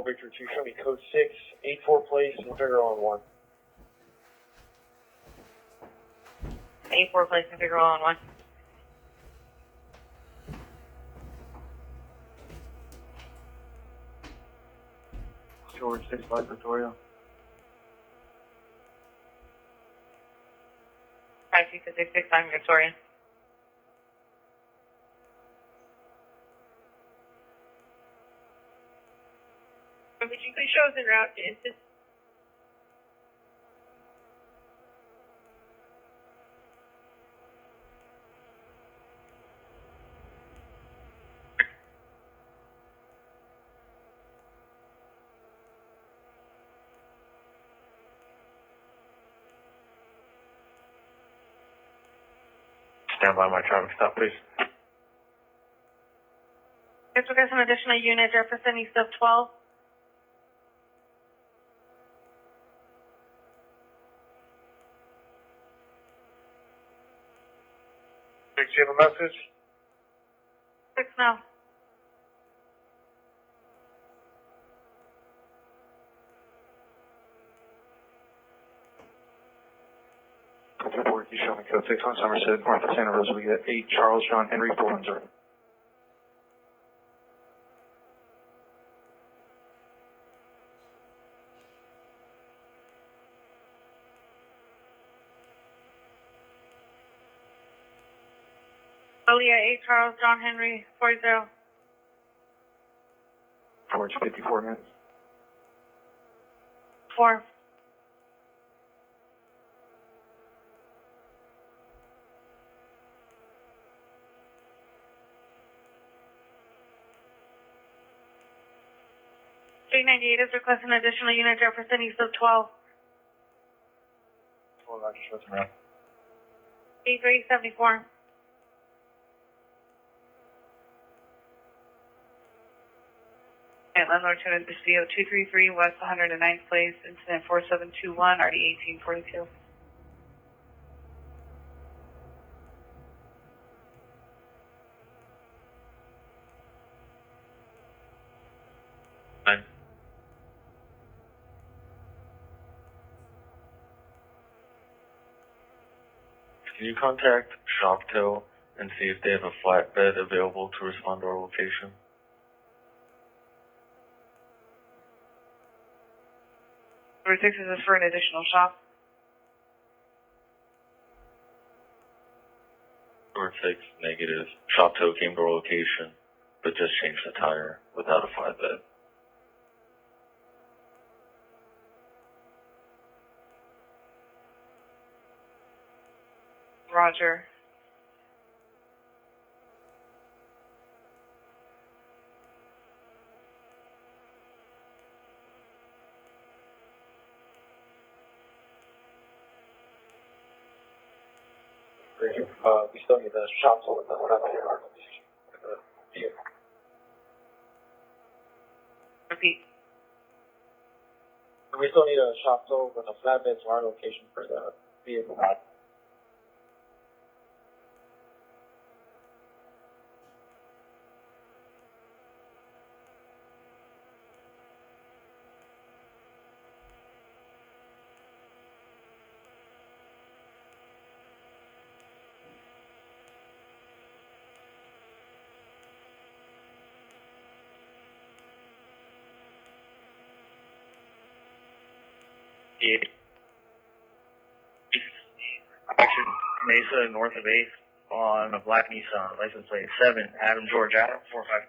Victor 2, show me code 6, 84 place, and figure on 1. 84 place and figure on 1. George 65 Victoria. 5666, I'm Victoria. Would you please show us en route to Instant? Stand by my traffic stop, please. Yes, we got some additional unit Jefferson east of 12. Do you have a message? 6 now. Report, you show me code 6 on Somerset, north of Santa Rosa. We get 8 Charles John Henry 410. Aaliyah 8 Charles John Henry 40. George 54 minutes. 4. J98 is requesting additional unit Jefferson east of 12. Hold on, just listen around. E374. And landlord to the CO 233 West 109th Place, incident 4721, RD 1842. Nine. Can you contact Shoptail and see if they have a flatbed available to respond to our location? Number 6 is this for an additional shop. Number 6, negative. Shoptail came to our location, but just changed the tire without a flatbed. Roger. We still need the Shoptail with the flatbed in our location. Repeat. We still need a Shoptail with a flatbed to our location for the vehicle. Action Mesa north of 8th on a black Nissan, license plate 7, Adam George Adam 45.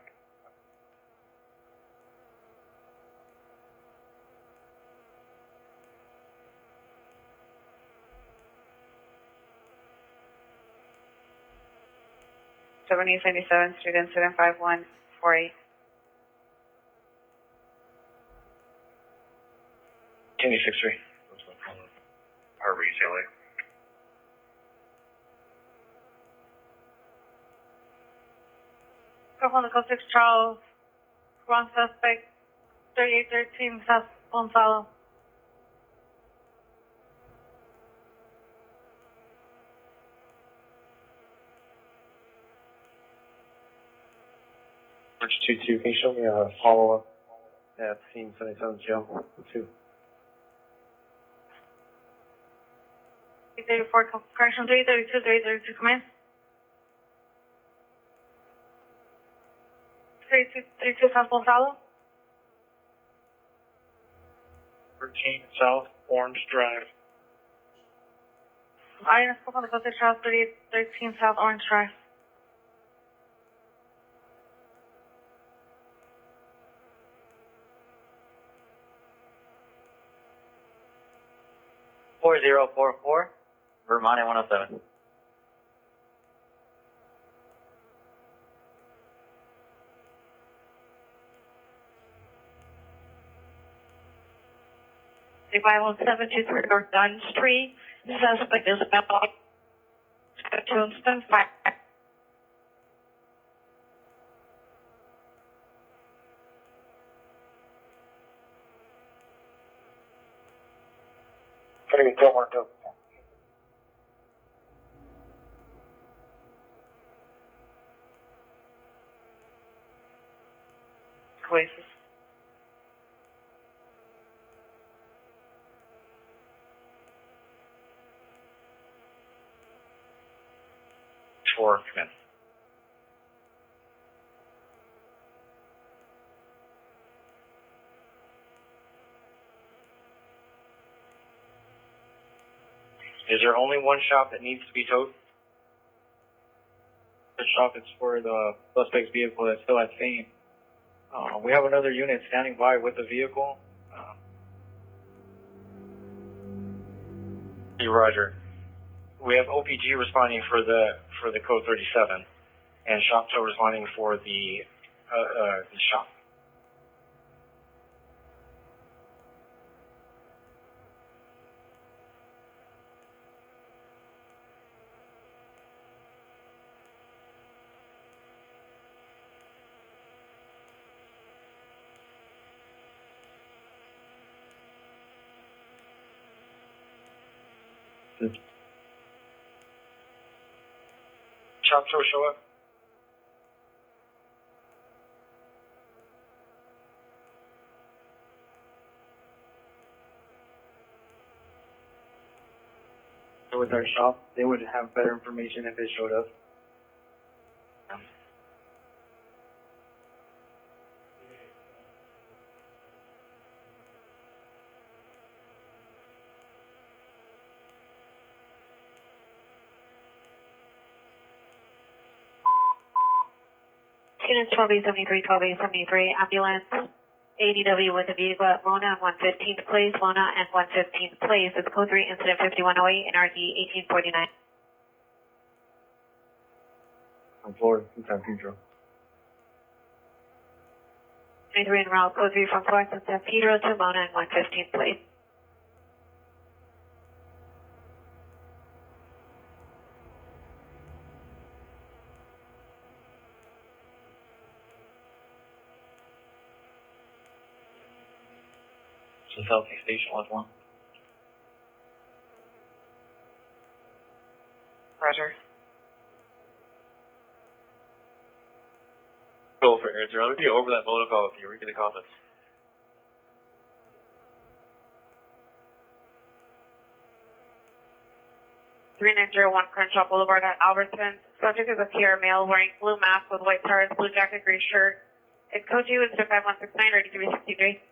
East 77th Street, incident 5148. Can you 63? Our retailer. Code 6 Charles, wrong suspect, 3813 South Gonzalo. March 22, can you show me a follow-up at scene 77 jail. 2. 334, correction 332, 332, come in. 32 South Gonzalo. 13 South Orange Drive. I spoke on the Coast Charles 13 South Orange Drive. Vermont 107. Survival 723 North Dunn Street. Suspect is about Tombstone 5. Pretty good, marked up. Oasis. Come in. Is there only one shop that needs to be towed? The shop is for the suspect's vehicle that's still at scene. We have another unit standing by with the vehicle. Roger. We have OPG responding for the code 37, and shop tow responding for the shop. Shop tow show up. With our shop, they would have better information if they showed up. Units 12A73, 12A73, ambulance, ADW with a vehicle at Mona and 115th Place, Mona and 115th Place. It's code 3, incident 5108, NRD 1849. On floor, San Pedro. 23 en route, code 3 from Florence and San Pedro to Mona and 115th Place. So Southeast Station was one. Roger. Go for Air Zero. Let me get over that protocol if you read the comments. Three nine zero one Crenshaw Boulevard at Albertson. Subject is a PR male wearing blue mask with white tires, blue jacket, gray shirt. It's code 2, incident 5169, ready to be 63.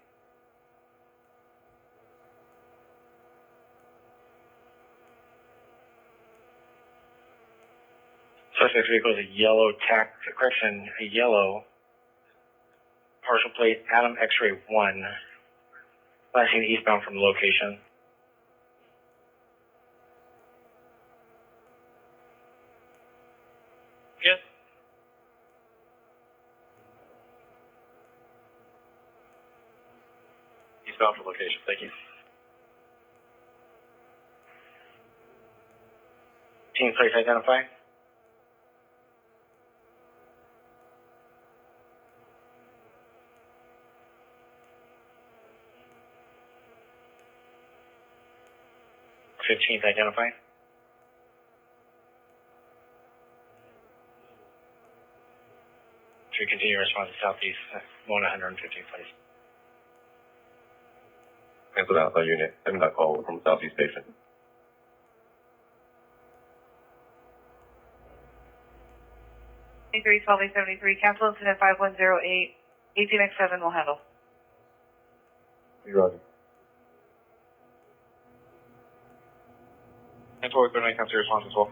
Suspect's vehicle is a yellow a yellow partial plate Adam X-ray 1, flashing eastbound from the location. Yes. Eastbound from location. Thank you. Team place identified. '15th identified. Should continue response to southeast, Mona 115th place. Cancel Alpha Unit, 7 call from Southeast Station. 12-873, cancel incident 5108, 18X7 will handle. Roger. And forward, but I come to response as well.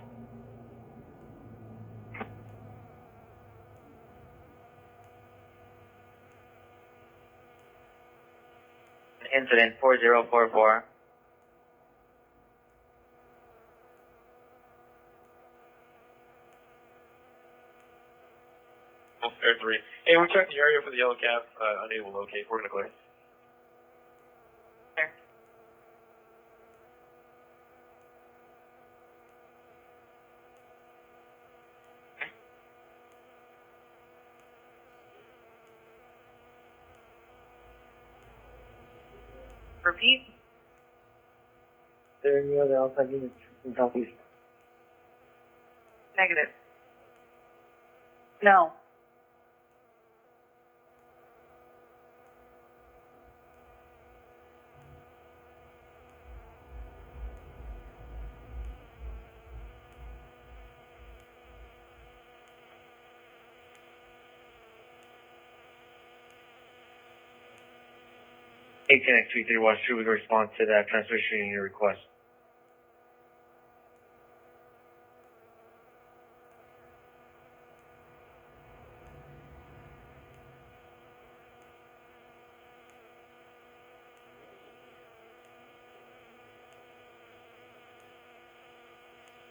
Incident 4044. Air 3. Hey, we checked the area for the yellow cab, unable to locate. We're going to clear. Repeat. There any other outside units from Southeast? Negative. No. X33 Watch 2 will respond to that transmission in your request.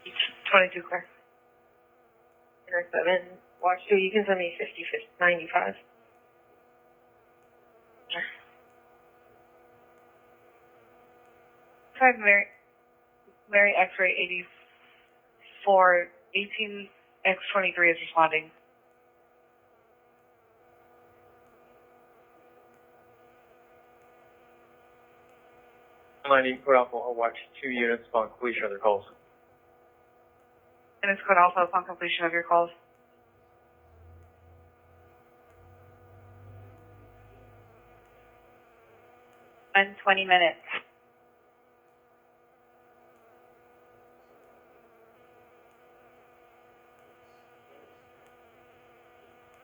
Each 22 clear. Air 7, watch 2, you can send me 95. Five Mary X-ray 84, 18X23 is responding. Landing, put off, I'll watch 2 units upon completion of their calls. And it's code alpha upon completion of your calls. And 20 minutes.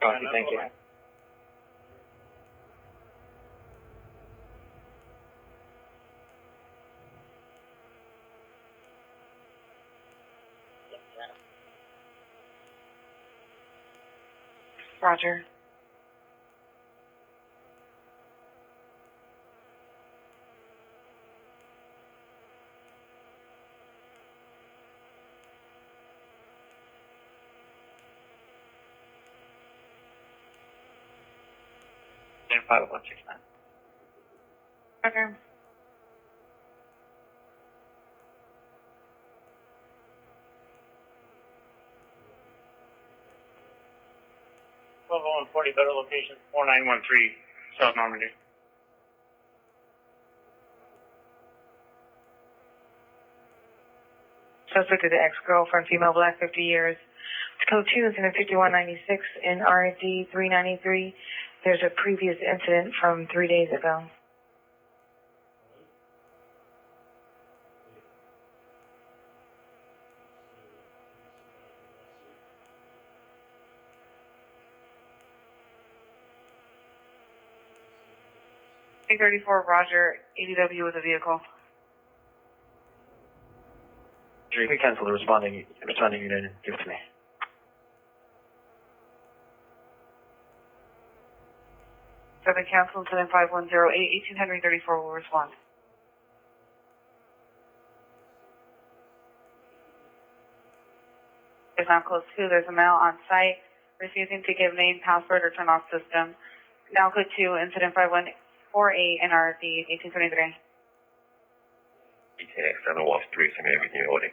Copy, thank you. Roger. And 50169. Okay. Level 140, better location, 4913, South Normandy. Suspect is the ex-girlfriend, female, black, 50 years. Code 2 is in 5196 in RD 393. There's a previous incident from 3 days ago. A34, Roger, ADW with a vehicle. We cancel the responding unit and give it to me. Seven cancel, incident 5108, 18 Henry 34 will respond. There's now close 2, there's a male on site refusing to give name, password, or turn off system. Now code 2, incident 5148, NRD 1823. 18X7 Watch 3, send me everything you're holding.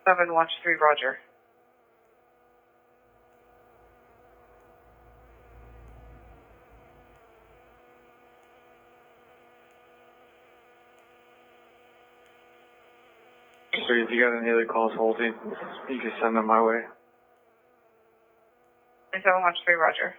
Seven, watch 3, Roger. So if you got any other calls holding, you can send them my way. 7, watch 3, Roger.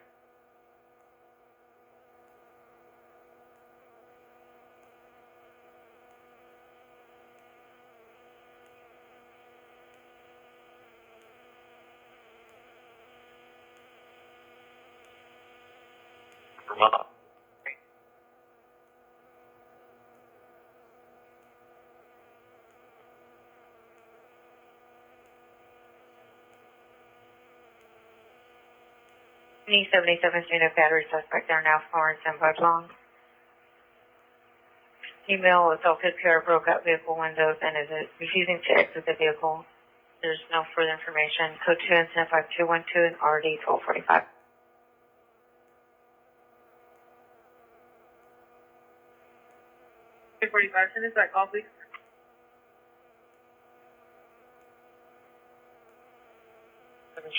E77 unit battery suspect are now Florence and Budlong. Email with self-hit broke out vehicle windows and is refusing to exit the vehicle. There's no further information. Code 2 incident 5212 and RD 1245. 45, send us that call, please.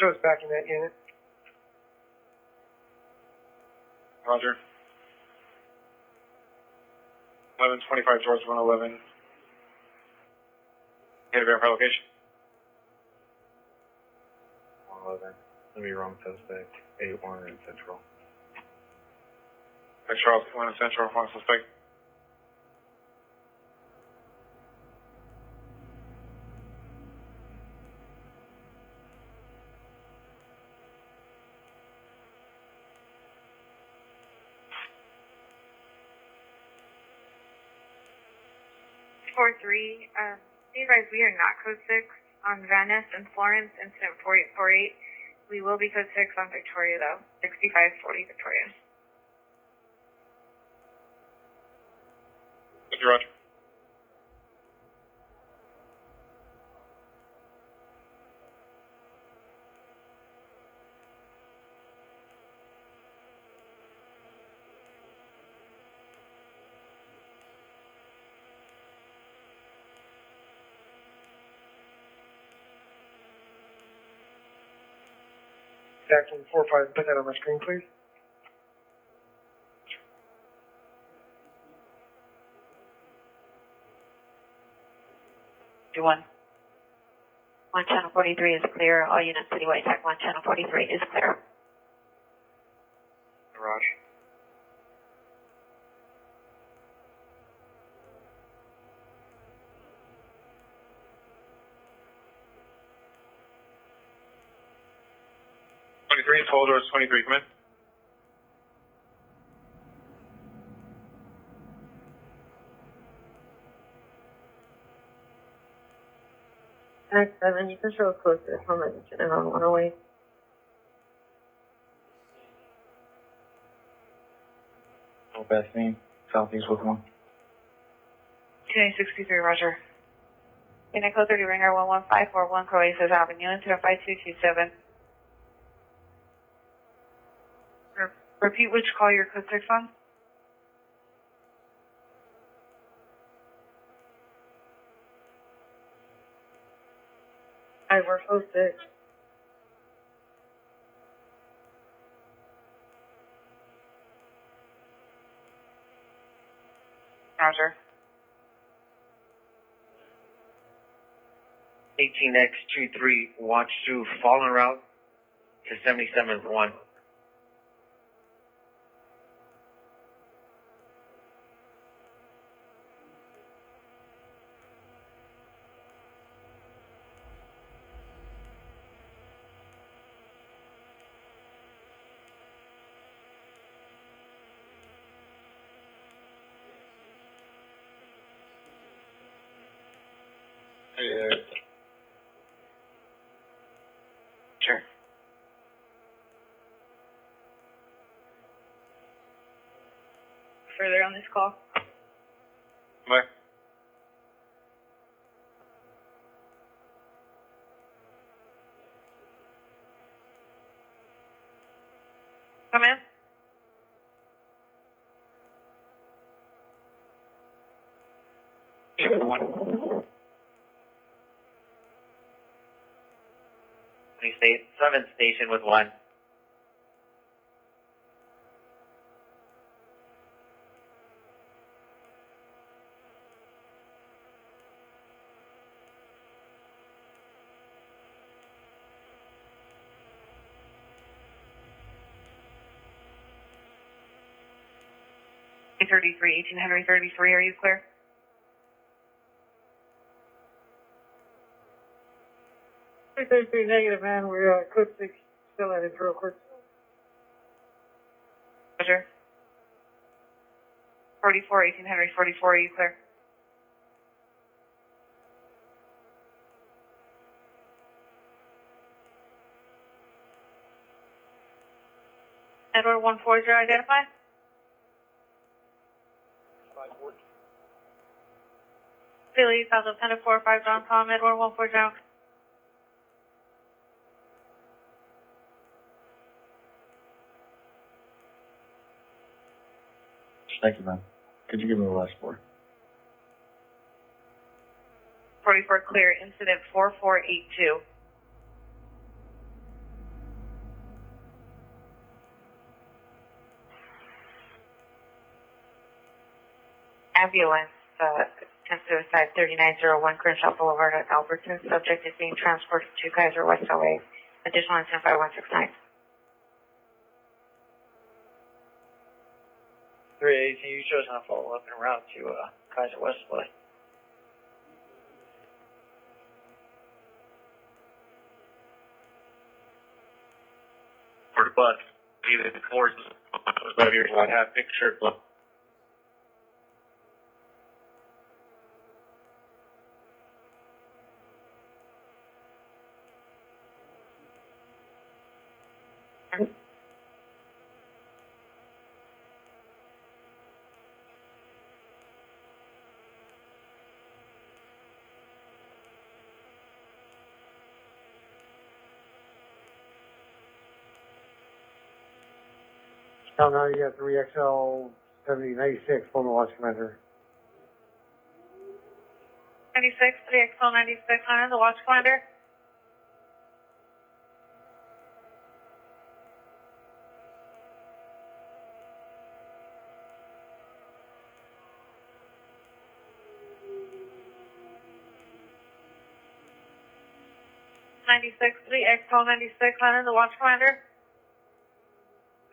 Show us back in that unit. Roger. 1125 George 111. Get a verify location. 111. Let me wrong suspect. 81 in Central. Charles, 1 in Central, 1 suspect. Be advised, we are not code 6 on Van Ness and Florence, incident 4848. We will be code 6 on Victoria, though. 6540 Victoria. Roger. Action 45, put that on my screen, please. Do one. One channel 43 is clear. All units citywide tech 1 channel 43 is clear. Garage. Hold doors 23, come in. Next 7, you can show us close to the helmet incident on 108. No best name. Southeast with 1. 263, Roger. Unit code 30 Ringer 11541 Croacia's Avenue, incident 5227. Repeat which call your code 6 on? We're code 6. Roger. 18X23, watch through fallen route to 77-1. Sure. Further on this call? Where? Come in. State 7 station with 1. $33, 18 Henry 33, are you clear? Negative, man. We're code 6 still at it real quick. Roger. 44, 18 Henry 44, are you clear? Edward 140, identify. Philly, South of 10-4-5, John Tom, Edward 140. Thank you, ma'am. Could you give me the last four? 44 clear, incident 4482. Ambulance, 10 suicide 3901 Crenshaw Boulevard at Alberton. Subject is being transported to Kaiser West LA. Additional incident 5169. 318, you chose not to follow up en route to Kaiser Westlake. For the bus, either the forces, whatever you want to have picture. Now you got 3XL 7096, former watch commander. 96, 3XL 96, Hunter, the watch commander. '96, 3XL 96, Hunter, the watch commander.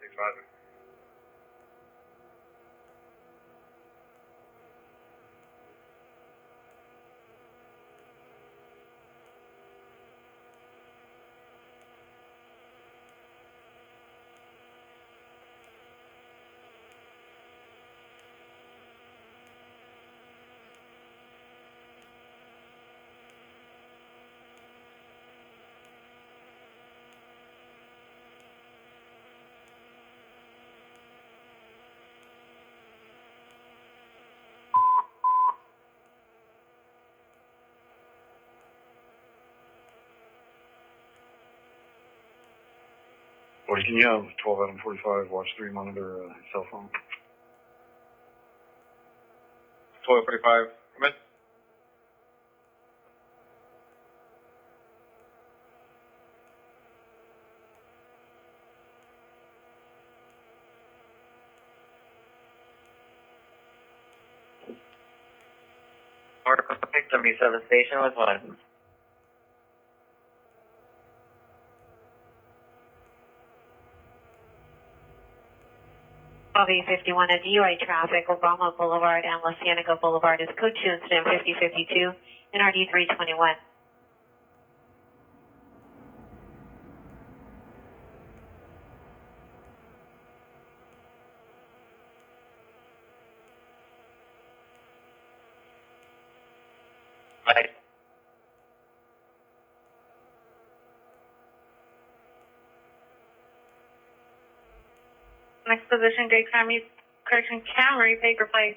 6-5. Or can you have 12 Adam 45, watch 3, monitor cell phone? 1245, come in. Article 677 station with one. LV51 at DUI traffic, Obama Boulevard and La Cienega Boulevard is code 2 incident 5052, NRD 321. Right. Next position, gate Camry, take replace.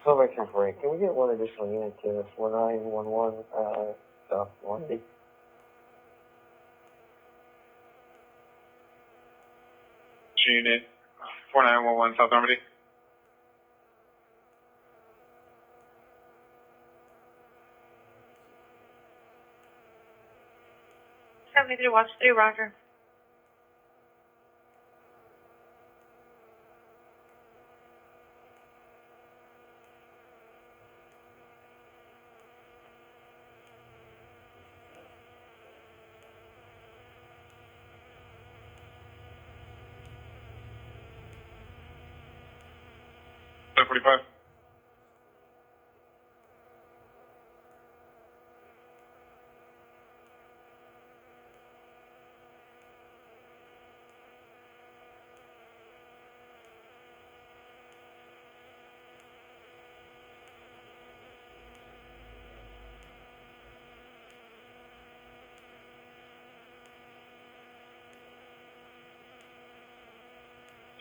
Silver temporary. Can we get one additional unit to 4911 South 1D? Unit 4911 South Normandy. Watch 3, roger. 945.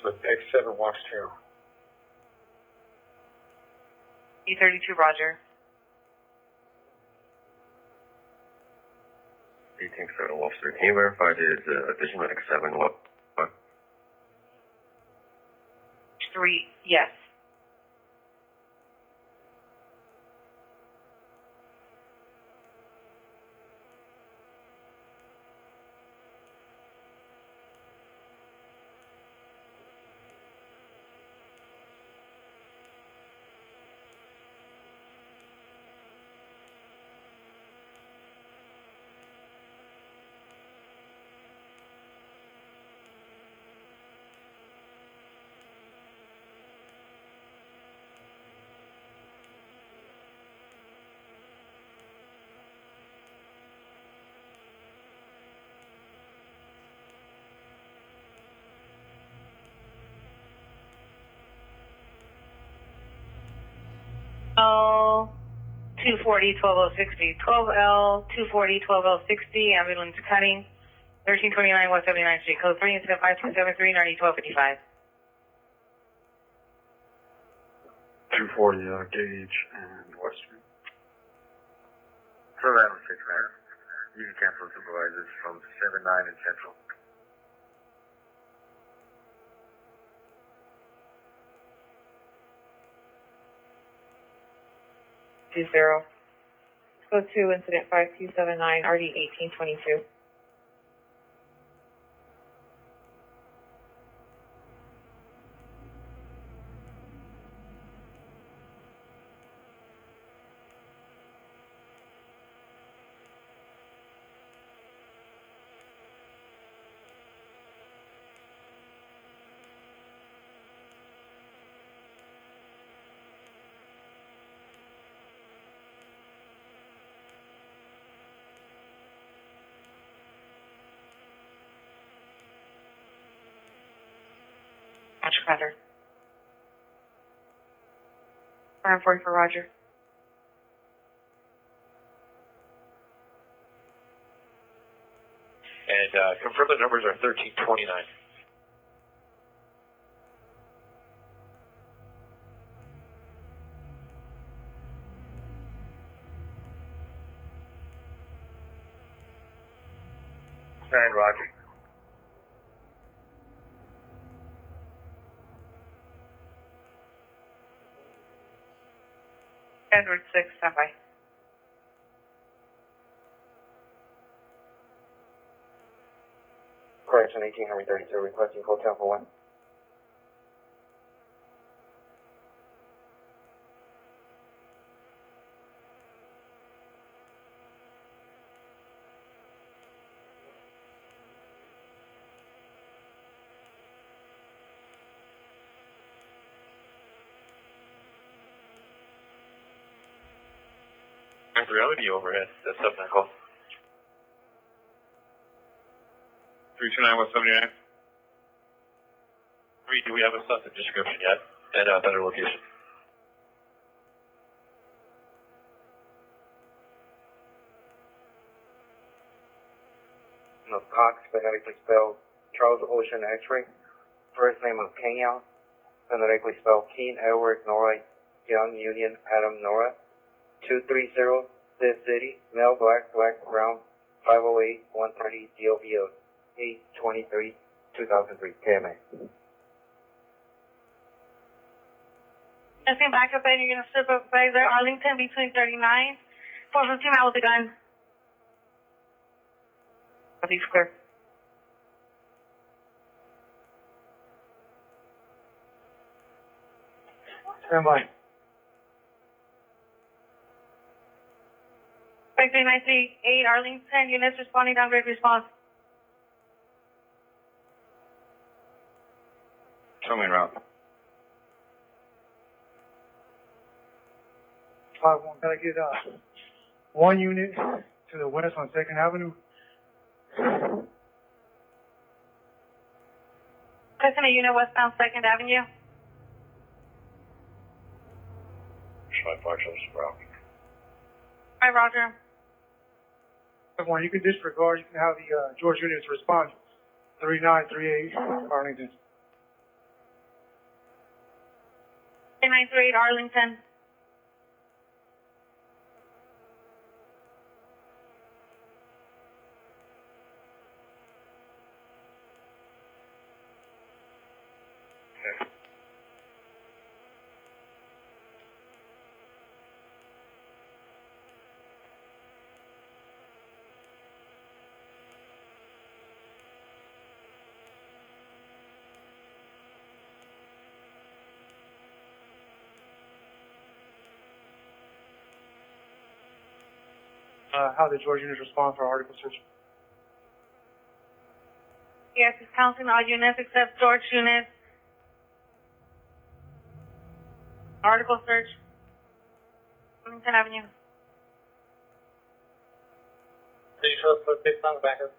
So X7 watch 2. E32, roger. 18-7 Wolf 3. Can you verify there's additional X7 what? 3, yes. L 240 12060. 12L 240 12060. Ambulance cutting. 1329 West 79th Street. Code 3 incident 5273 1255. 240 gauge and Western. So that was 6 man. You can cancel supervisors from 7-9 and Central. Zero. Code 2, incident 5279, RD 1822. Watch cutter. 940 for roger. And confirm the numbers are 1329. And Roger. Edward 6, standby. Correction 1832, requesting code 10 for 1. There's reality overhead. That's up that call. 329 West 79. Reed, do we have a substantive description yet? And better location. No, Cox, phonetically spelled Charles Ocean X-ray. First name of Kenya, phonetically spelled Keen Edward Nora Young Union Adam Nora. 230 This City, male, black, brown, 508 130 DOB of 823 2003 KMA. Just back up and you're going to strip up bags there. Arlington between 39. 415 out with the gun. Southeast clear. Stand by. 53938 Arlington, units responding, downgrade response. Tell me route. 5-1, can I get, one unit to the west on 2nd Avenue? Placing a unit westbound 2nd Avenue. Should I watch this route? Hi, Roger. 5-1, you can disregard, you can have the, George units respond. 3938 Arlington. 3938 Arlington. How did George units respond for article search? Yes, it's counting all units except George units. Article search. Arlington Avenue. Did you show us the on the back of?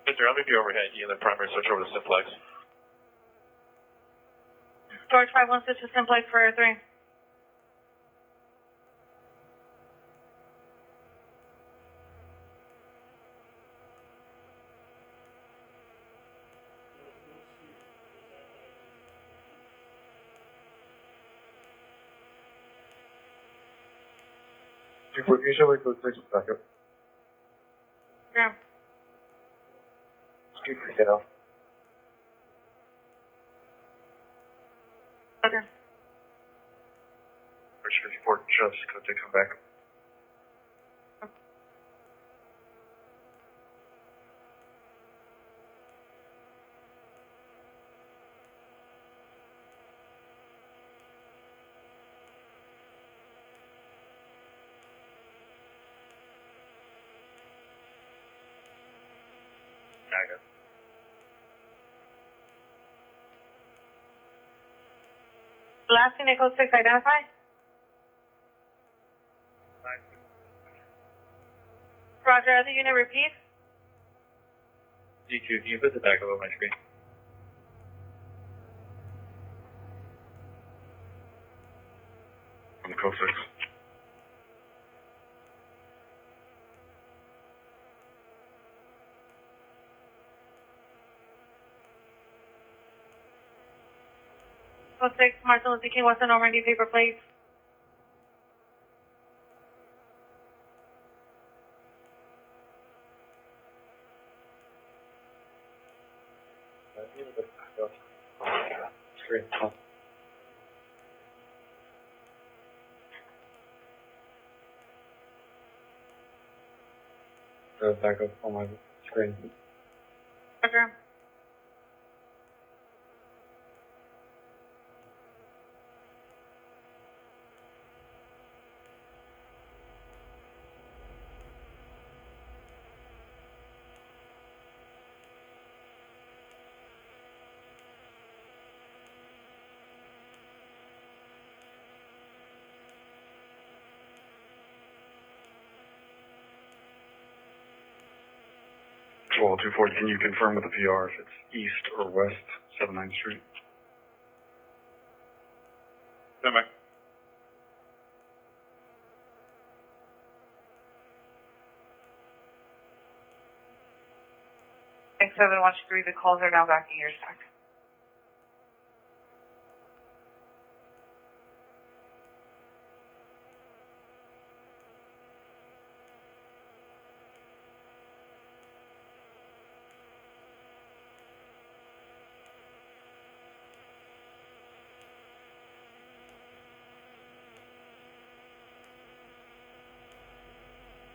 Mr. MVP overhead, you in the primary search over the simplex. George 516 is simplex for 3. Can you show me code 6 back up? Yeah. Keep your head off. Okay. Search 54, just code 6 come back. Last unit code 6 identify. Roger, other unit repeat. D2, can you put the back up on my screen? On the code 6. Code 6, Martin Luther King, Western Normandy, paper plates. Screen. Back up on my screen. Roger. Well, 240, can you confirm with the PR if it's east or west 79th Street? Stand by. Thanks, 713, the calls are now back in your stack.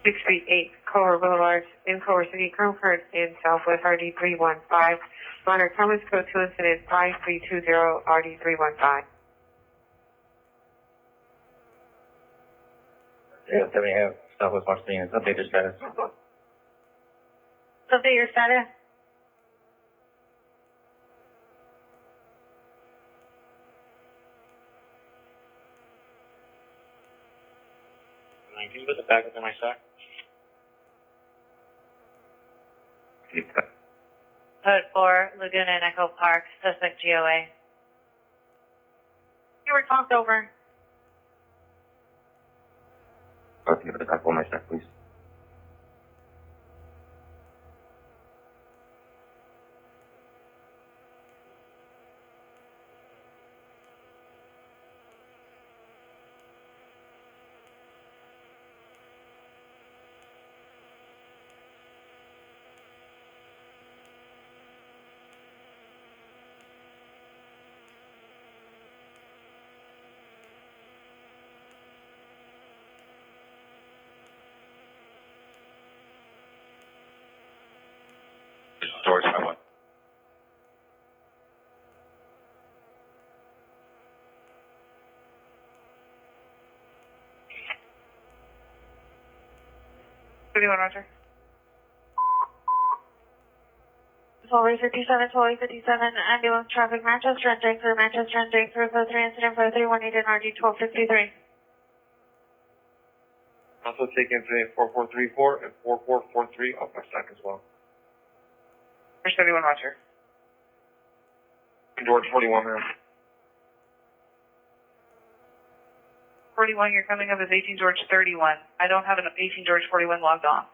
Sixth Street 8, Culver Boulevard, in Culver City, Concord, in Southwest RD 315. Minor Thomas, code 2 incident 5320 RD 315. Yeah, 70 have Southwest Washington, update their status. Update your status. Can you put the bag up in my sack? Code 4, Laguna and Echo Park, suspect GOA. You were talked over. Okay, put the back on my stack, please. George, I want. Roger. 1257, 1257, ambulance traffic, Manchester and Drink through, code 3, incident 53, 1 NRG 1263. Also take incident 4434 and 4443 off my stack as well. First 31, Roger. George 41, ma'am. 41, you're coming up as 18 George 31. I don't have an 18 George 41 logged on.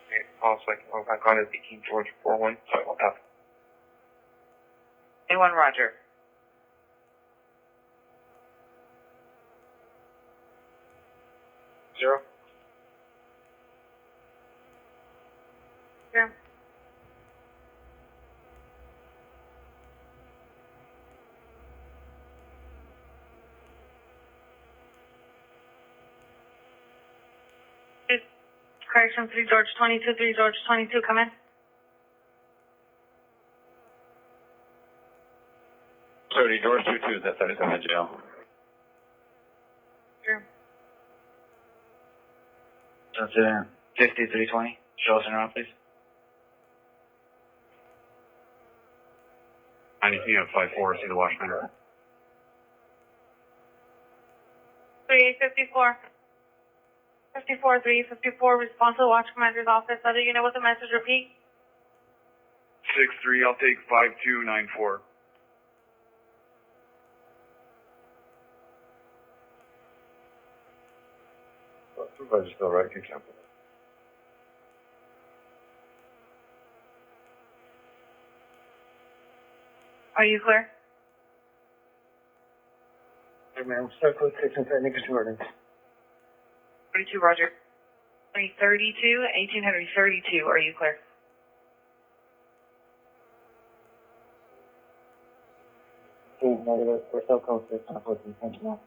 Okay, also I can log back on as 18 George 41. Sorry about that. 21, Roger. Zero. Yeah. Correction 3 George 22, 3 George 22, come in. Sorry, George 22, that's in the jail. Sure. Incident 5320. Show us around, please. 93 at 54, see the watchman. 354. 54, 354, response to the watch commander's office. Other unit with the message, repeat. 6-3, I'll take 5294. Supervisor's still right, keep jumping. Are you clear? Hey, ma'am. Start code 6 inside Nickerson Ordinance. 32, Roger. 332, 1832. Are you clear? Negative. We're still code 6 on 14. Thank you, ma'am.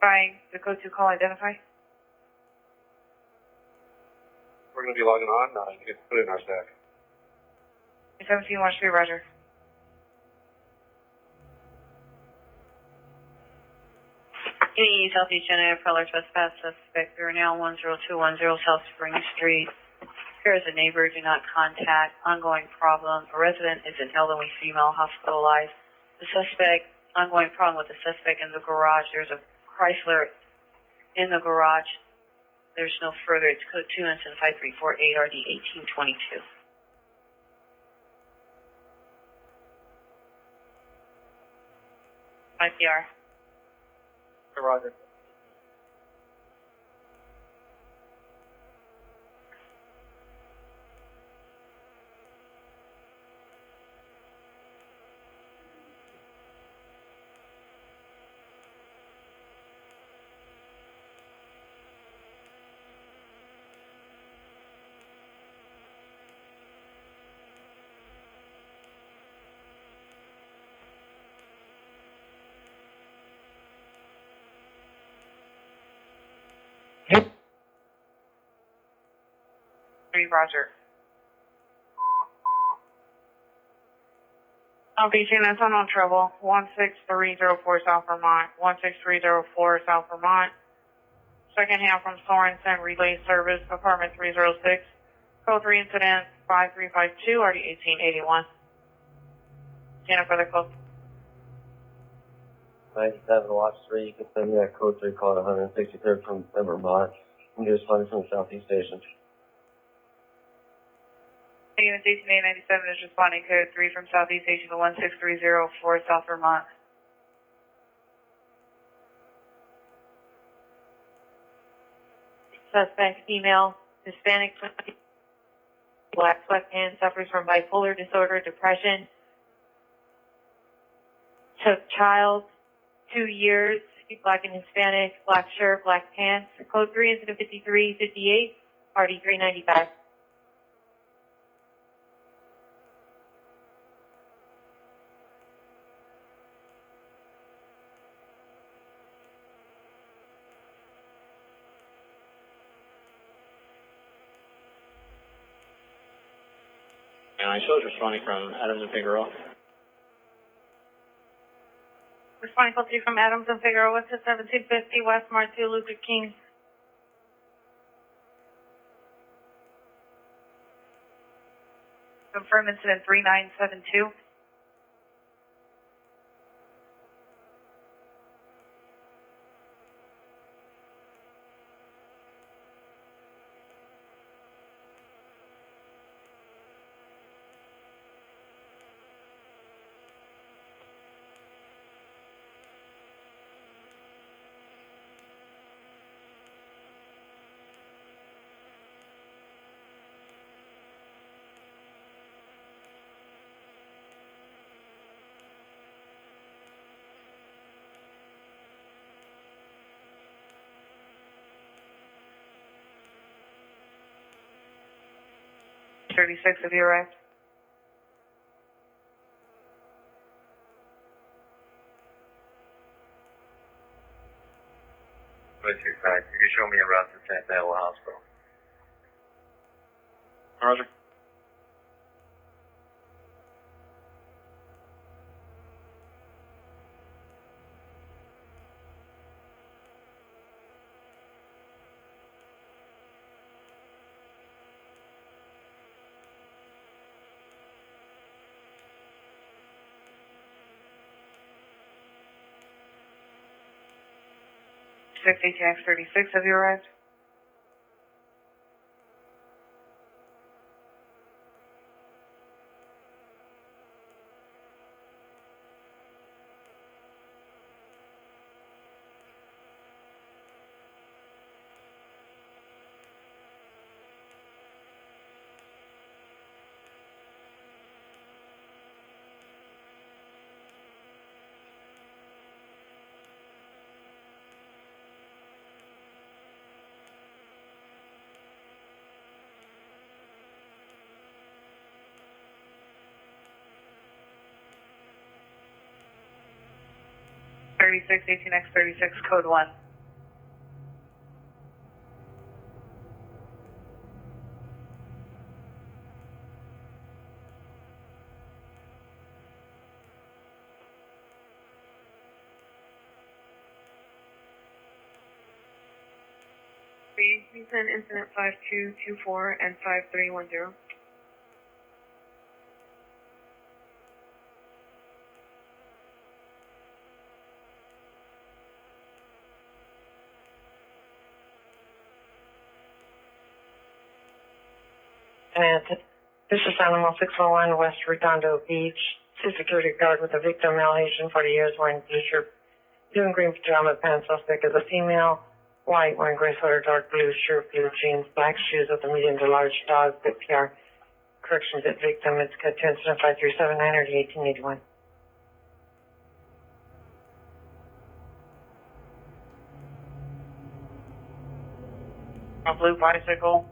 Trying the code 2 call identify. We're going to be logging on. You can put it in our stack. 17 watch 3, Roger. Any Southeast Unit, Preller Trespass Suspect, we are now 10210 South Spring Street. Here is a neighbor, do not contact, ongoing problem. A resident is an elderly female hospitalized. The suspect, ongoing problem with the suspect in the garage. There's a Chrysler in the garage. There's no further. It's code 2 incident 5348 RD 1822. IPR. Roger. Roger. Southeast units unknown trouble, 16304 South Vermont, 16304 South Vermont. Second hand from Sorensen Relay Service, apartment 306. Code 3 incident 5352, RD 1881. Stand for the close. 97 Watch 3, you can send me that code 3 call at 163rd from Vermont. I'm just responding from the Southeast Station. Unit Station 897 is responding code 3 from Southeast Station to 16304 South Vermont. Suspect female, Hispanic, black sweatpants, suffers from bipolar disorder, depression. Took child, 2 years, black and Hispanic, black shirt, black pants. Code 3 incident 5358, RD 395. And I show responding from Adams and Figueroa. Responding code 3 from Adams and Figueroa to 1750 West Martin Luther King. Confirm incident 3972. Of your arrest. Let's see, fact. You can show me around to San Diego Hospital. Roger. ATX-36 have you arrived? ATX-36 code 1. Houston incident 5224 and 5310. And this is Animal 601, West Redondo Beach. See security guard with a victim, male, Asian, 40 years, wearing blue shirt, blue and green pajama pants. Suspect is a female, white, wearing gray sweater, dark blue shirt, blue jeans, black shoes with a medium to large dog. Bit PR. Corrections at victim. It's code 2 incident 5379 or 1881. A blue bicycle.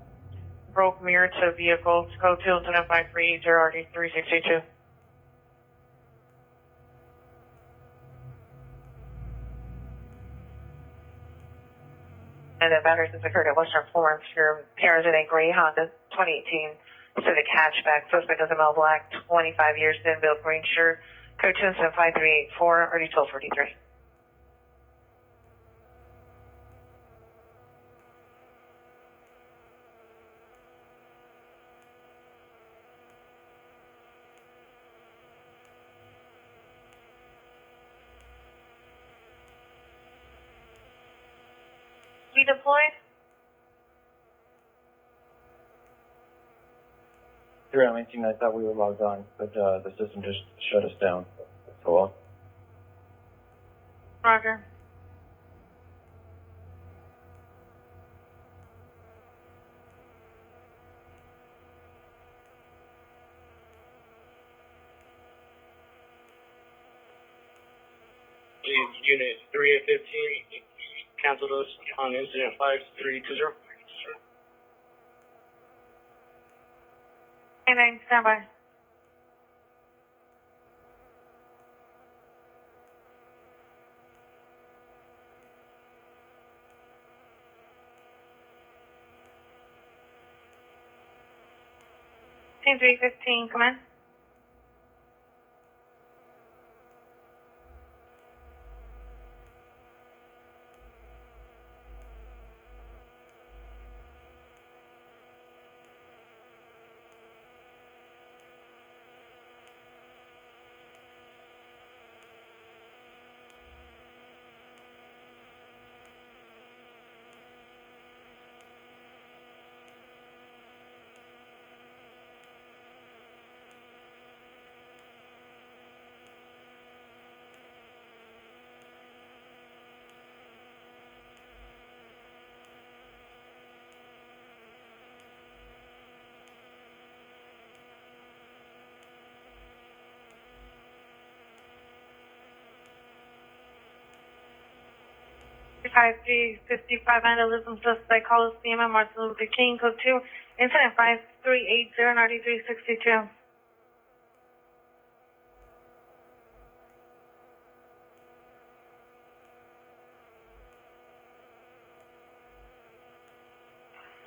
Broke mirror to vehicle. Code 2 incident 530 RD 362. And the batteries has occurred at Western Florence. Your parents in a gray Honda 2018 Civic hatchback. Suspect is a male, black, 25 years, thin built, green shirt. Code 2 incident 5384 RD 1243. We deployed? Here I'm 18, I thought we were logged on, but the system just shut us down. So long. Roger. Unit 315, cancel those on incident 5320. K9, stand by. Team 315, come in. G55 vandalism suspect calls CMM Martin Luther King, code 2, incident 5380 9362.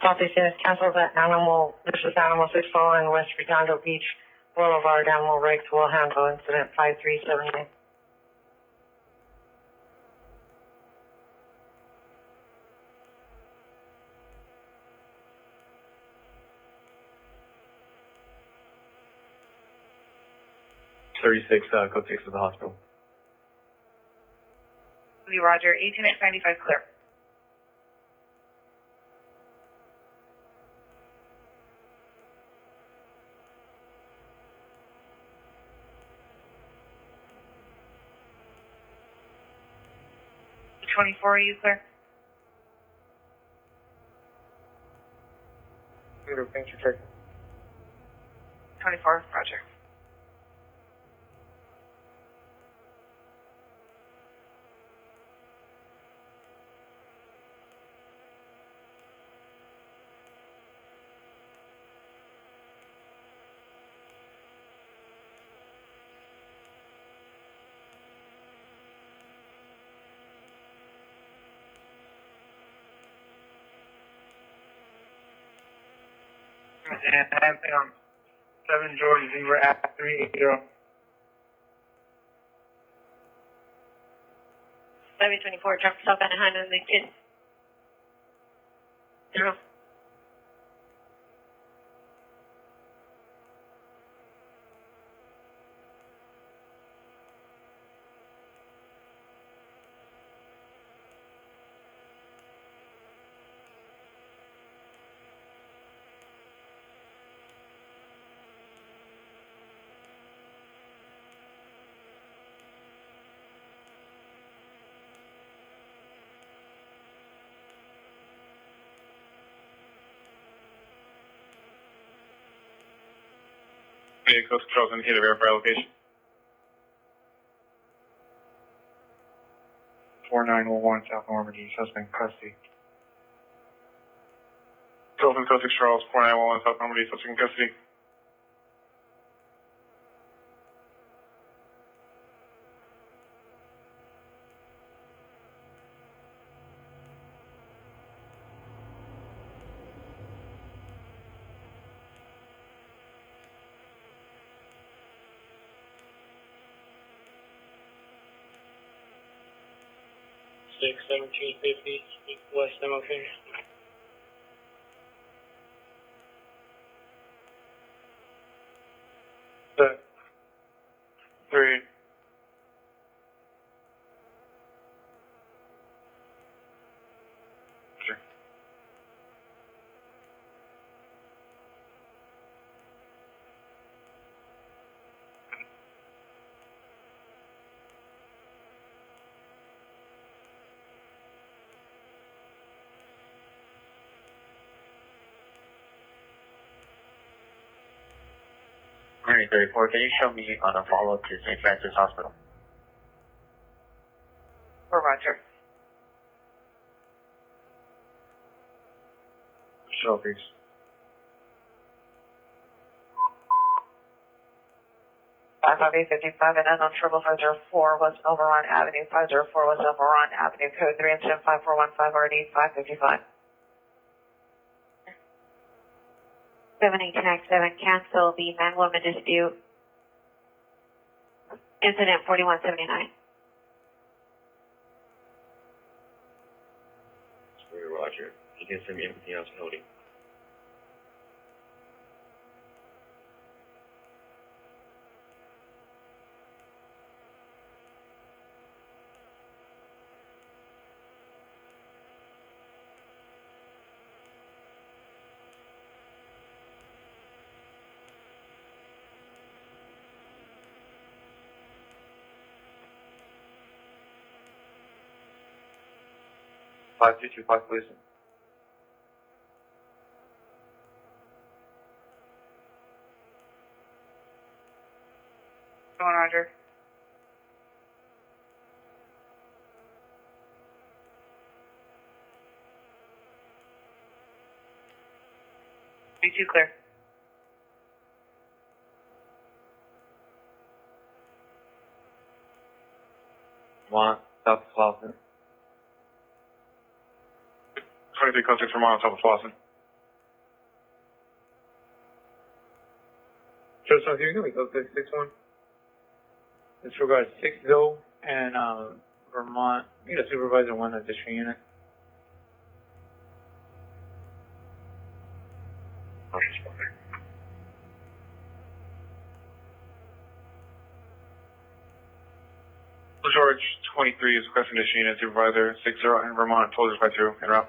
Southeast units canceled at Animal, this is Animal 601, West Redondo Beach Boulevard. Animal Regs will handle incident 5379. Code 6 of the hospital. Roger, 18 at 95 clear. E24, are you clear? Thanks for checking. 24, roger. And 7 George Zebra at 380. 724, drop yourself at behind the kid. 0. Coast Control's indicated verify location. 4911 South Normandy, suspect in custody. Dolphin Coast Charles, 4911 South Normandy, suspect in custody. Six 1750 West MOK. Set. 3. Sure. Alright, 34, can you show me on a follow-up to St. Francis Hospital? For Roger. Show, please. Five 55 and unknown triple 504 was Elveron Avenue. 504 was Elveron Avenue. Code 3 and 75415 RD 555. 718X7, cancel the man-woman dispute. Incident 4179. Roger. You can send me everything else noting. Five two two five, please. Going Roger. B2 clear. Vermont, South Flossin. 23 Coast 6 Vermont, South of Flossin. Joseph, here you go. We go 661. Disregard 60 and Vermont. Need a supervisor, one additional unit. George 23 is requesting additional unit supervisor 60 in Vermont, told us by 2 en route.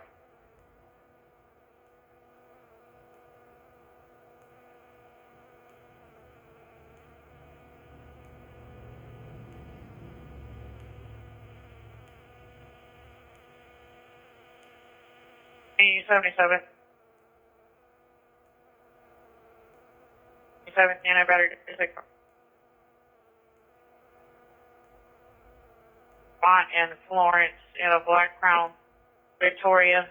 E77. E7, anti-battery district. Bont and Florence in a black crown. Victoria.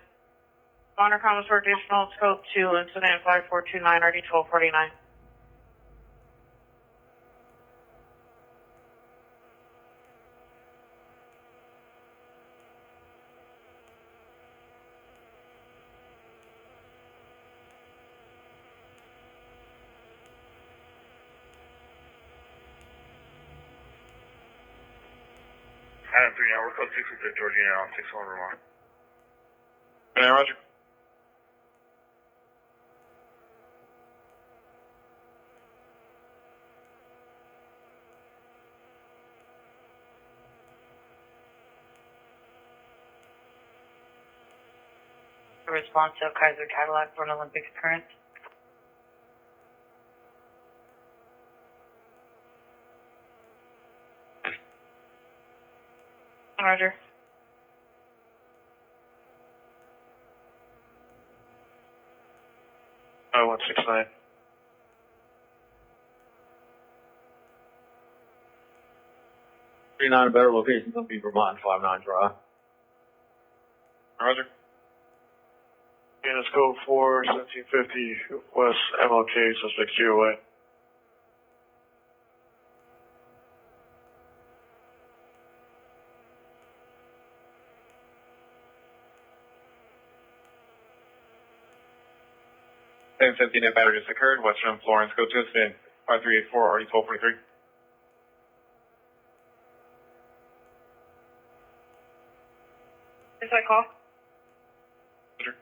Honor comments for additional scope 2, incident 5429, RD 1249. Adam 3 now, we're code 6 with Georgina on 61 Vermont. Yeah, Roger. A response to Kaiser Cadillac for an Olympic occurrence. Roger. Oh, 169. 39 better locations will be Vermont and 59 Drive. Roger. Units code 4, 1750 West MLK, suspect 0 away. Same 15 net battery just occurred. Western Florence, go to spin 5384, already 1243. Is that call? Roger.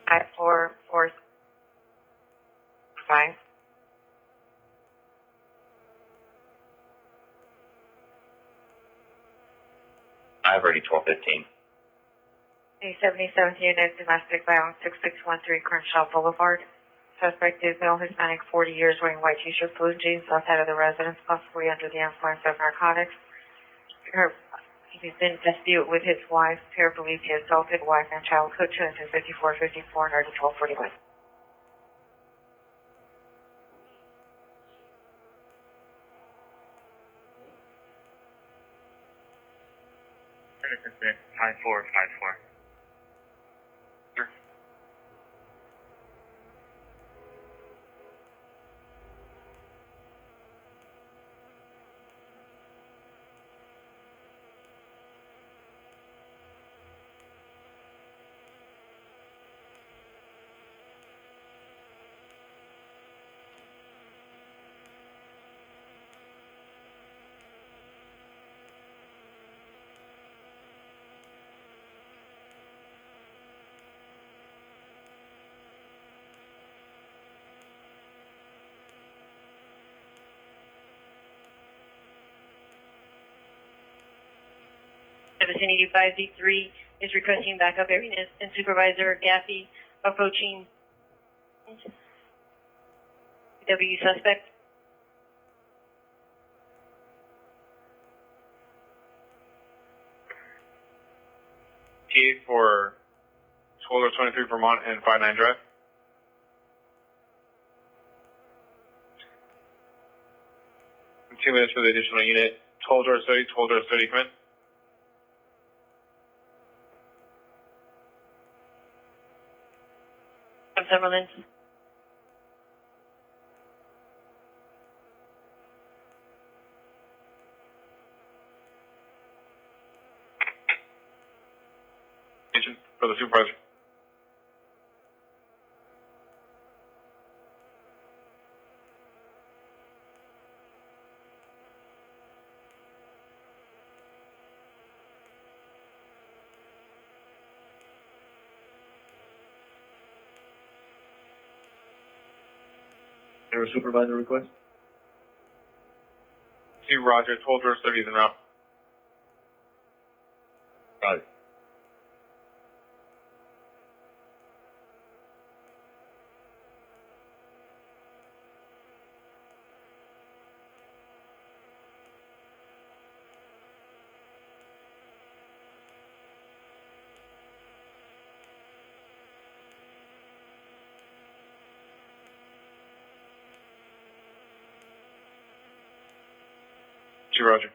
At 445. I've already 1215. A 77th unit, domestic violence 6613 Crenshaw Boulevard. Suspect is male, Hispanic, 40 years, wearing white t-shirt, blue jeans, outside of the residence, possibly under the influence of narcotics. He's in dispute with his wife. Pair believes he assaulted wife and child. Code 25454 and already 1241. Critical spin 5454. The vicinity 5D3 is requesting backup areas and Supervisor Gaffey approaching W suspect. T for 1223 Vermont and 59 Drive. And 2 minutes for the additional unit. 12 doors 30, 12 doors 30, come in. From Summerlin. Attention for the supervisor. There a supervisor request? See Roger, 12 doors 30 is en route. Got it. See Roger.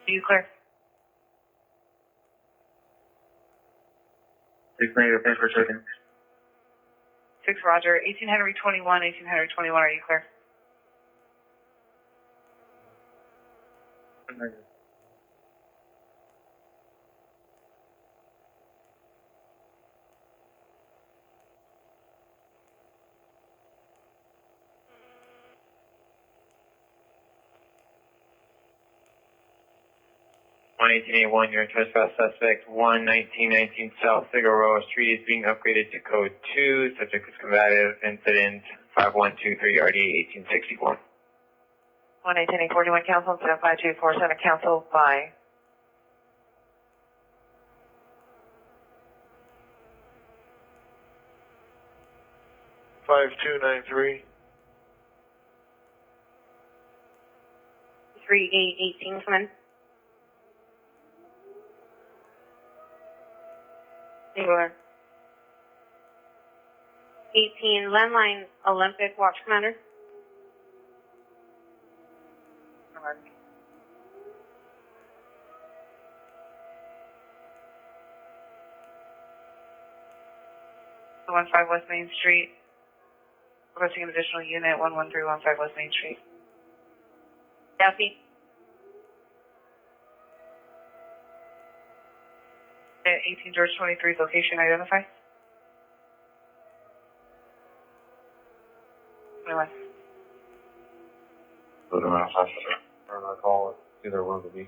Are you clear? 6 negative, thanks for checking. 6 Roger, 18 Henry 21, 18 Henry 21, are you clear? 11881, you're a trespass suspect. 1919 South Figueroa Street is being upgraded to code 2. Subject is combative. Incident 5123 RD 1861. 11841 cancel, 75247 cancel by 5293. 3818, come in. Singular. 18, landline Olympic watch commander. The 15 West Main Street. Requesting an additional unit, 11315 West Main Street. Copy. 18 George 23's location identified. 21. Put them out faster. Or not call it. Either one of me.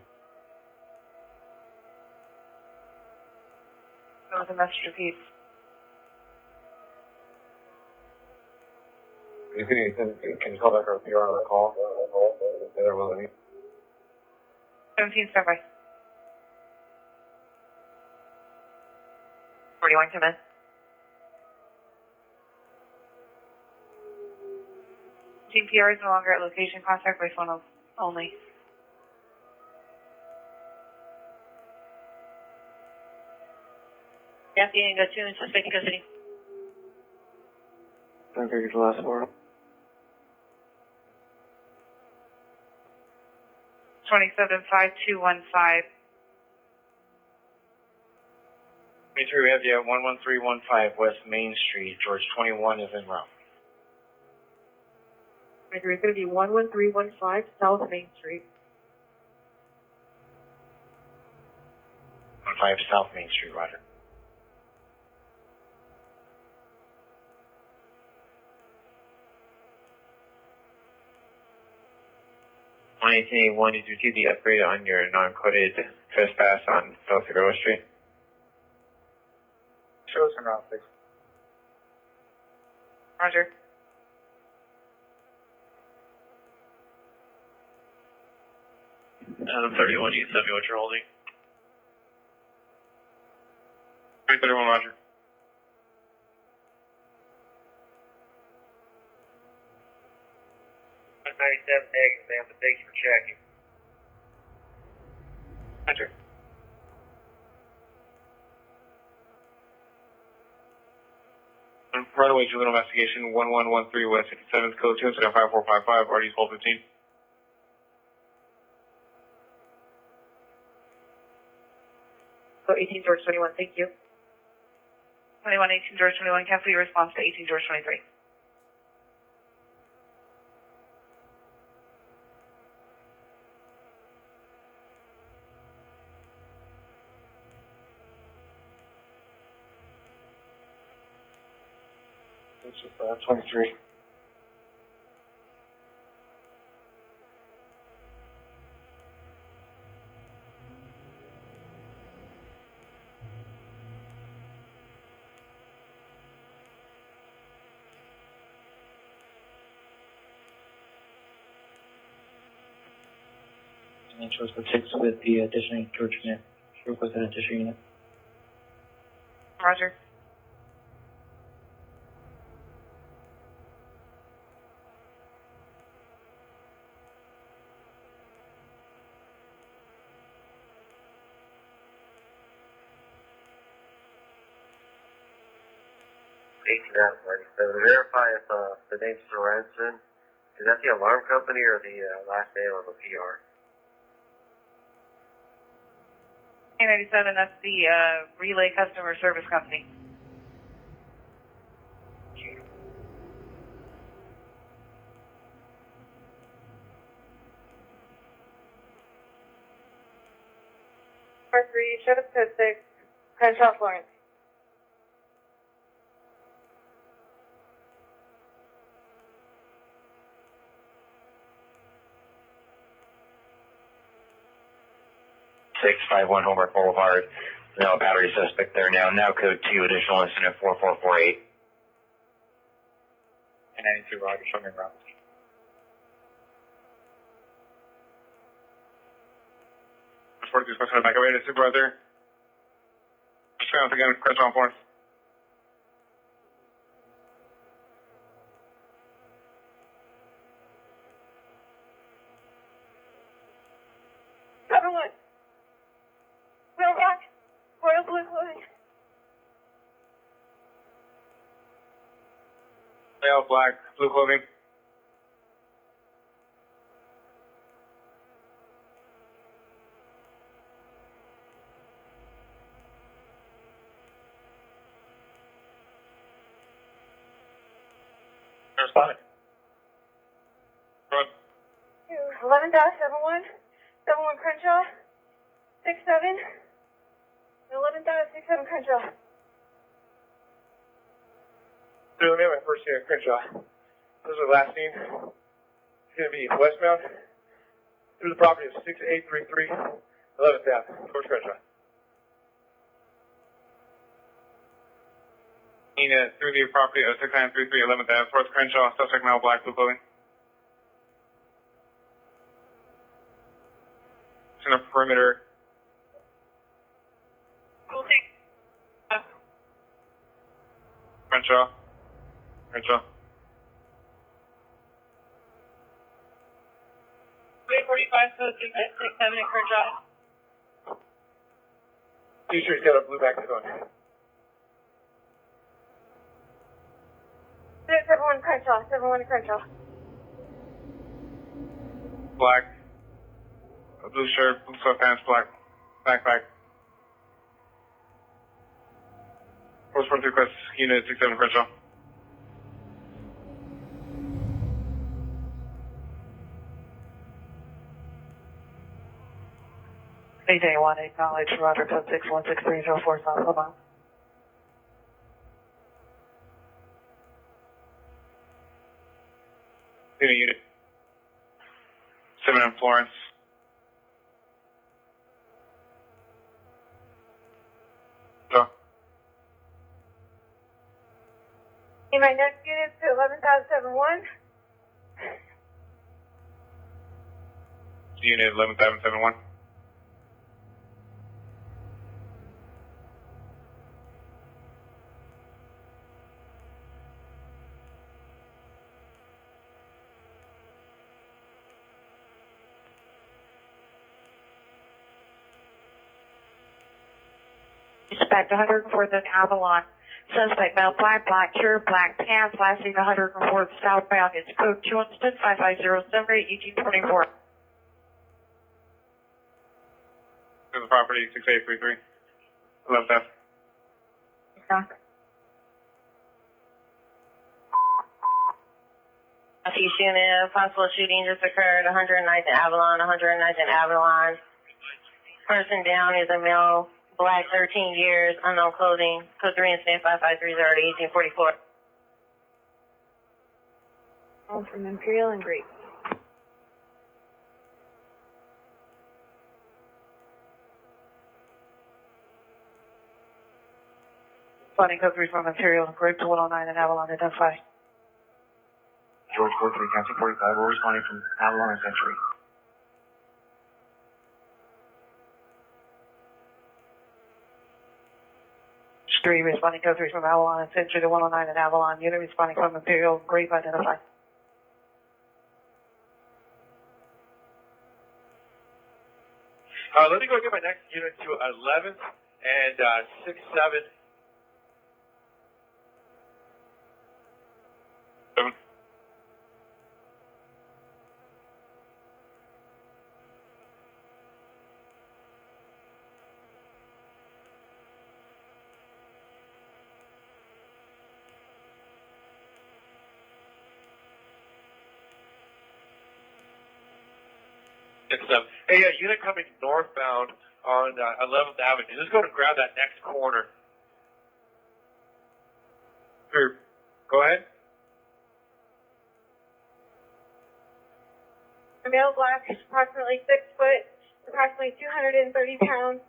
That was a message repeat. Can you call back our PR on the call? Either one of me. 17 standby. 41 come in. Team PR is no longer at location. Contact by phone only. Copy, and go to and suspect in custody. I think it's the last word. 275215. 23, we have you at 11315 West Main Street. George 21 is en route. It's going to be 11315 South Main Street. 15 South Main Street, roger. One 1881, did you receive the upgrade on your non-coded trespass on South Figueroa Street? Show us around 6. Roger. Adam 31, you can tell me what you're holding. 331, roger. Ma'am, but thanks for checking. Roger. Runaway juvenile investigation 1113 West 57th code 2 incident 5455 RD 1215. So 18 George 21, thank you. 21 18 George 21. Cancel your response to 18 George 23. It's 23. And chose the 6 with the additional George unit. Request an additional unit. Roger. Verify if the name's Sorensen. Is that the alarm company or the last name of a PR? 97, that's the Relay Customer Service Company. 4-3, shut up code 6, Crenshaw, Florence. Six five one Homework Boulevard. Now a battery suspect there now. Now code 2, additional incident 4448. And 92 Roger, show me around. Report to special evacuated supervisor. Just found again, Crenshaw Florence. Real black, royal blue clothing. Male, black, blue clothing. Responding. Run. 11.71, 71 Crenshaw, 67, 11.67 Crenshaw. Let me have my first here at Crenshaw. This is the last scene. It's going to be westbound through the property of 6833 11th Ave, towards Crenshaw. Through the property of 6933 11th Ave, towards Crenshaw, suspect male, black, blue clothing. It's in a perimeter. Crenshaw. Crenshaw. 345, code 667 at Crenshaw. T-shirt's got a blue back phone. 71 Crenshaw, 71 Crenshaw. Black. A blue shirt, blue sweatpants, black backpack. Force 42 request, unit 67 Crenshaw. AJ1, acknowledge, Roger, code 616304 South Lamont. Unit 7 in Florence. So, In my next unit to 11.71. unit 11771. Suspect 104th and Avalon. Suspect male, black shirt, black pants, last seen 104th southbound. It's code 2 incident 55078 1824. To the property 6833. 11th Ave. Southeast unit, possible shooting just occurred, 109th and Avalon, 109th and Avalon. Person down is a male, black, 13 years, unknown clothing, code 3 incident 55330 1844. All from Imperial and Grape. Funding code 3 from Imperial and Grape to 109 and Avalon, identify. George 43, County 45, we're responding from Avalon and Century. Street responding code 3 from Avalon and Century to 109 and Avalon. Unit responding from Imperial and Grape, identify. Let me go get my next unit to 11th and 67. 7. Hey, unit coming northbound on 11th Avenue. Just go to grab that next corner. Sure. Go ahead. A male black, approximately 6 foot, approximately 230 pounds.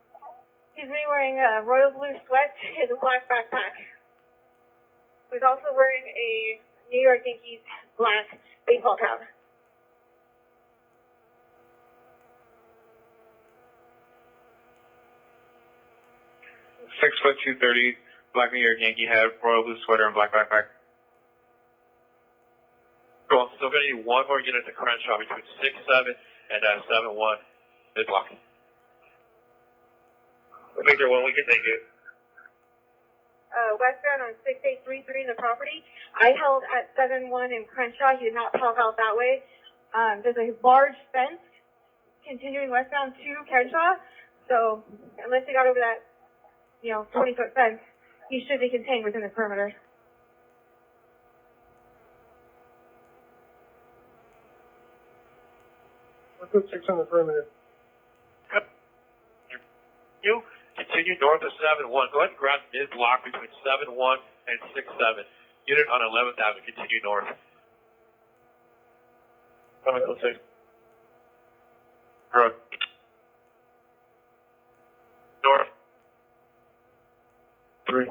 He's wearing a royal blue sweat and a black backpack. He's also wearing a New York Yankees black baseball cap. Six foot 230, black New York Yankee hat, royal blue sweater, and black backpack. Cool. So we're going to need one more unit to Crenshaw between 6-7 and 7-1 mid-block. Victor, when we can take it. Westbound on 6833 in the property. I held at 7-1 in Crenshaw. He did not pop out that way. There's a large fence continuing westbound to Crenshaw. So unless he got over that, 20-foot fence, he should be contained within the perimeter. Let's put 6 on the perimeter. You continue north of 7-1. Go ahead and grab mid-block between 7-1 and 6-7. Unit on 11th Avenue. Continue north. Coming to 6. Road. North. 3.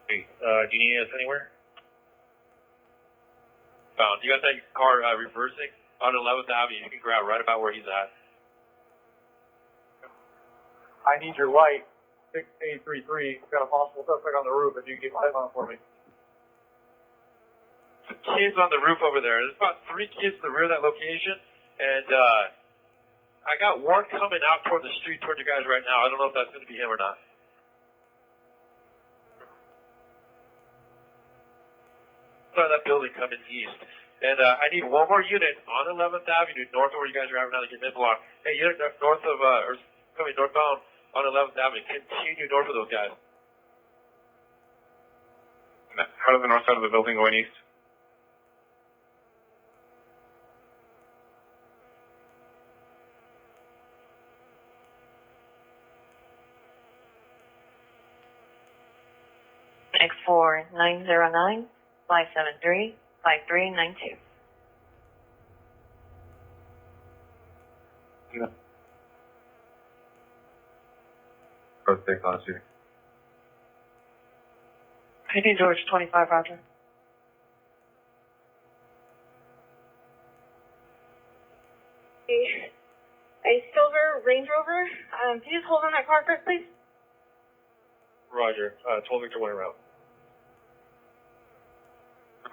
Hey, do you need us anywhere? Found. You got that car reversing on 11th Avenue. You can grab right about where he's at. I need your light. 6833. Got a possible suspect on the roof. If you can get light on for me. Kids on the roof over there. There's about 3 kids in the rear of that location, and I got one coming out toward the street toward you guys right now. I don't know if that's going to be him or not. Saw that building coming east. And I need one more unit on 11th Avenue, north of where you guys are at now to get mid-block. Hey, unit north of, or coming northbound on 11th Avenue. Continue north of those guys. How does the north side of the building going east? X4 909 573 5392. Code 6 on shooting. Payne George 25, Roger. A silver Range Rover. Can you just hold on that car for us, please? Roger. 12 Victor 1 route.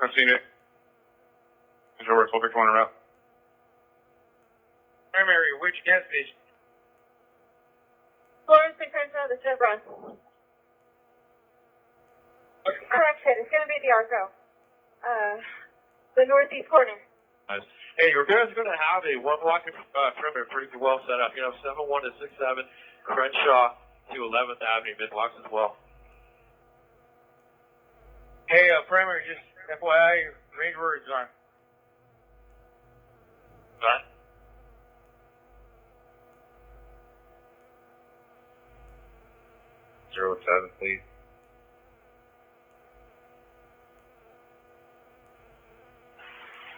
I've seen it. It's over 12 Victor 1 route. Primary, which gas station? Florence and Crenshaw, the Chevron. Correction, it's going to be the Arco. The northeast corner. Nice. Hey, your guys are going to have a 1-block perimeter pretty well set up. You know, 7-1 to 6-7, Crenshaw to 11th Avenue, mid-blocks as well. Hey, primary, just FYI, Range Rover is on. Sorry? Zero 7, please.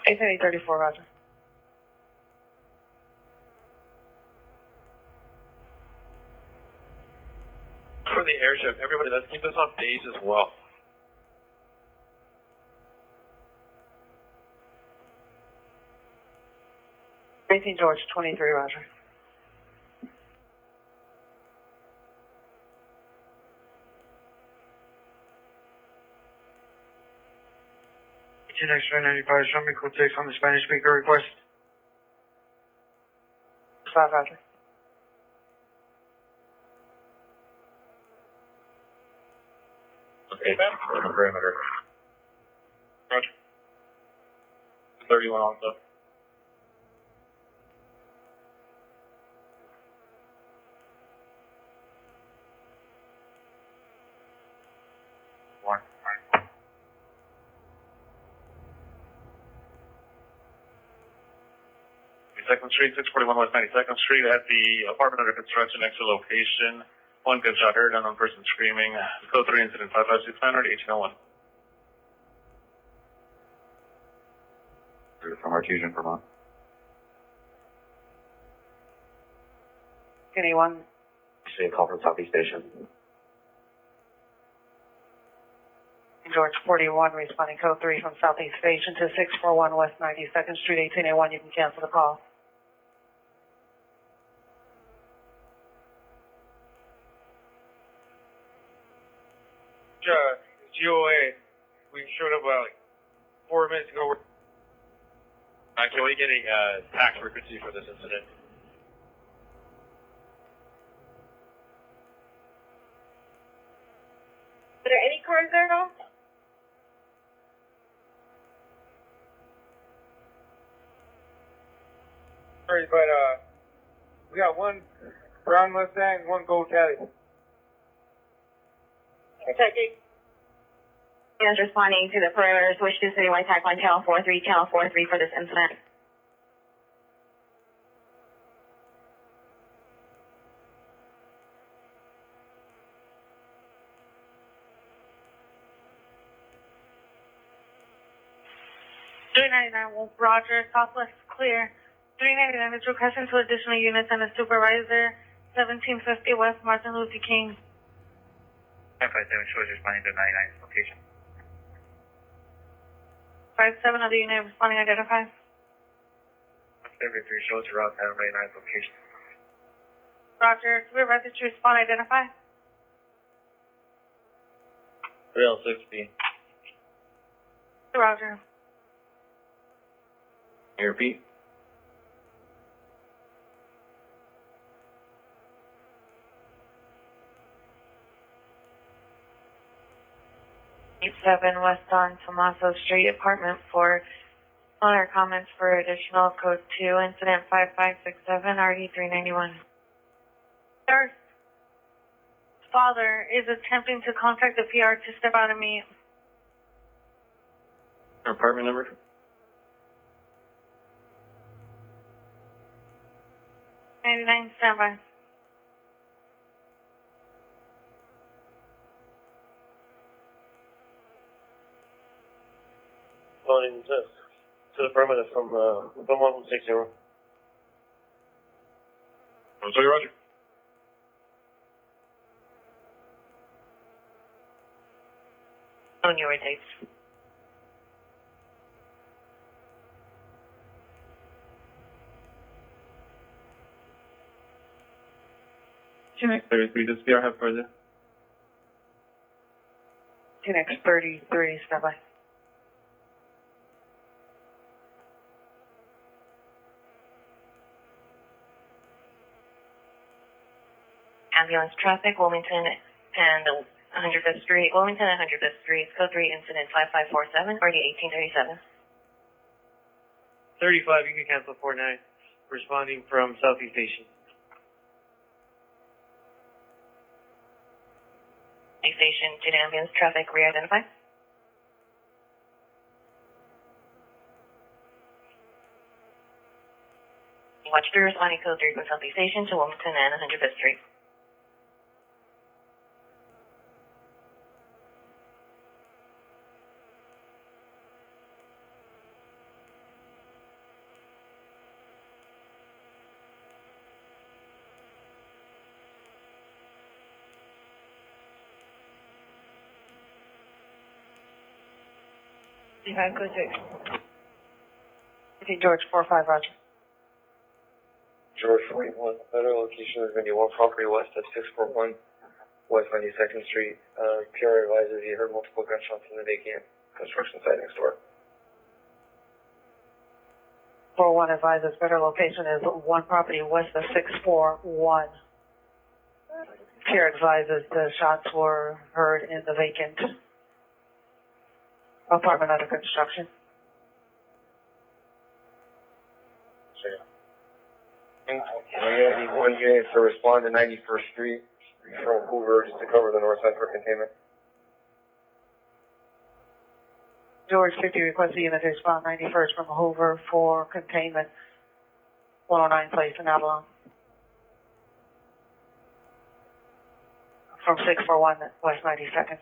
Eight 34, Roger. For the airship, everybody, let's keep this on base as well. Payne George 23, Roger. X-ray 95, show me code 6 on the Spanish speaker request. 5, Roger. Okay, on the perimeter. Roger. 31 also. 92nd Street, 641 West 92nd Street, at the apartment under construction next to location. One gunshot heard, unknown person screaming. Code 3 incident 556 1801. From Artesian, Vermont. Anyone? Actually, a call from Southeast Station. George 41, responding code 3 from Southeast Station to 641 West 92nd Street, 1801. You can cancel the call. GOA, we showed up about 4 minutes ago. Can we get a tax frequency for this incident? Are there any cars there at all? Sorry, but we got one brown Mustang, one gold Caddy. Checking. Is responding to the perimeter switch to citywide tac line channel 43 for this incident. Roger, Southwest clear. 399 is requesting 2 additional units and a supervisor. 1750 West Martin Luther King. 557 shows responding to 99's location. 57 of the unit responding identified. 73 shows around 99's location. Roger, supervisor to respond identified. 3L60. Roger. Can you repeat? Seven West on Tomaso Street, apartment 4. Owner comments for additional code 2, incident 5567, RD 391. Sir, father is attempting to contact the PR to step out of me. Apartment number? Standby. Calling to the perimeter from 1160. Sorry, Roger. On your dates. Next 33, does PR have further? Next 33, standby. Ambulance traffic, Wilmington and 105th Street, Wilmington and 105th Street, code 3 incident 5547, RD 1837. 35, you can cancel 49. Responding from Southeast Station. Station to ambulance traffic, re-identify. Watch 3 responding code 3 from Southeast Station to Wilmington and 105th Street. Code 6. George 45, Roger. George 41. Better location is going to be one property west of 641 West 92nd Street. PR advises he heard multiple gunshots in the vacant construction site next door. 41 advises better location is one property west of 641. Chair advises the shots were heard in the vacant apartment under construction. One unit to respond to 91st Street from Hoover just to cover the north side for containment. George 50 requests the unit to respond 91st from Hoover for containment. 109 Place in Avalon. From 641 West 92nd.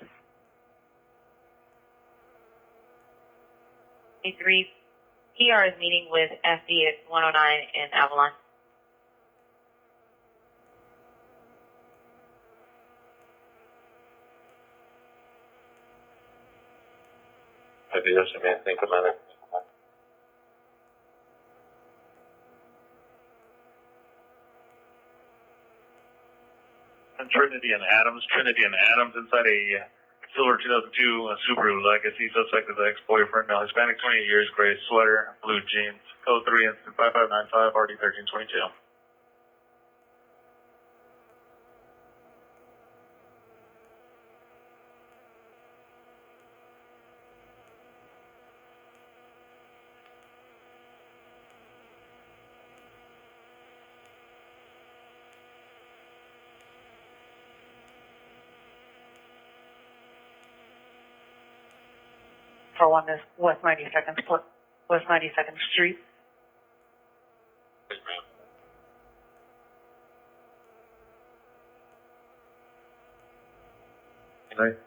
A3, PR is meeting with FD at 109 in Avalon. Adios, man. Think about it. And Trinity and Adams inside a silver 2002 Subaru Legacy. Suspect is ex-boyfriend, male, Hispanic, 28 years, gray sweater, blue jeans. Code 3 incident 5595, RD 1322. For one is West 92nd Street. Yes, ma'am. Right.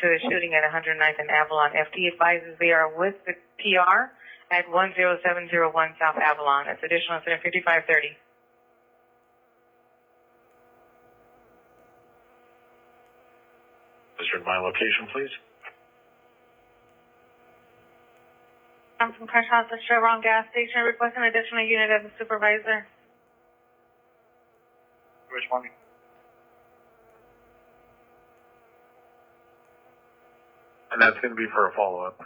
To the shooting at 109th and Avalon. FD advises they are with the PR at 10701 South Avalon. That's additional incident 5530. Mr. My location, please. I'm from Crenshaw, the Chevron gas station, requesting additional unit as a supervisor. Responding. And that's going to be for a follow-up.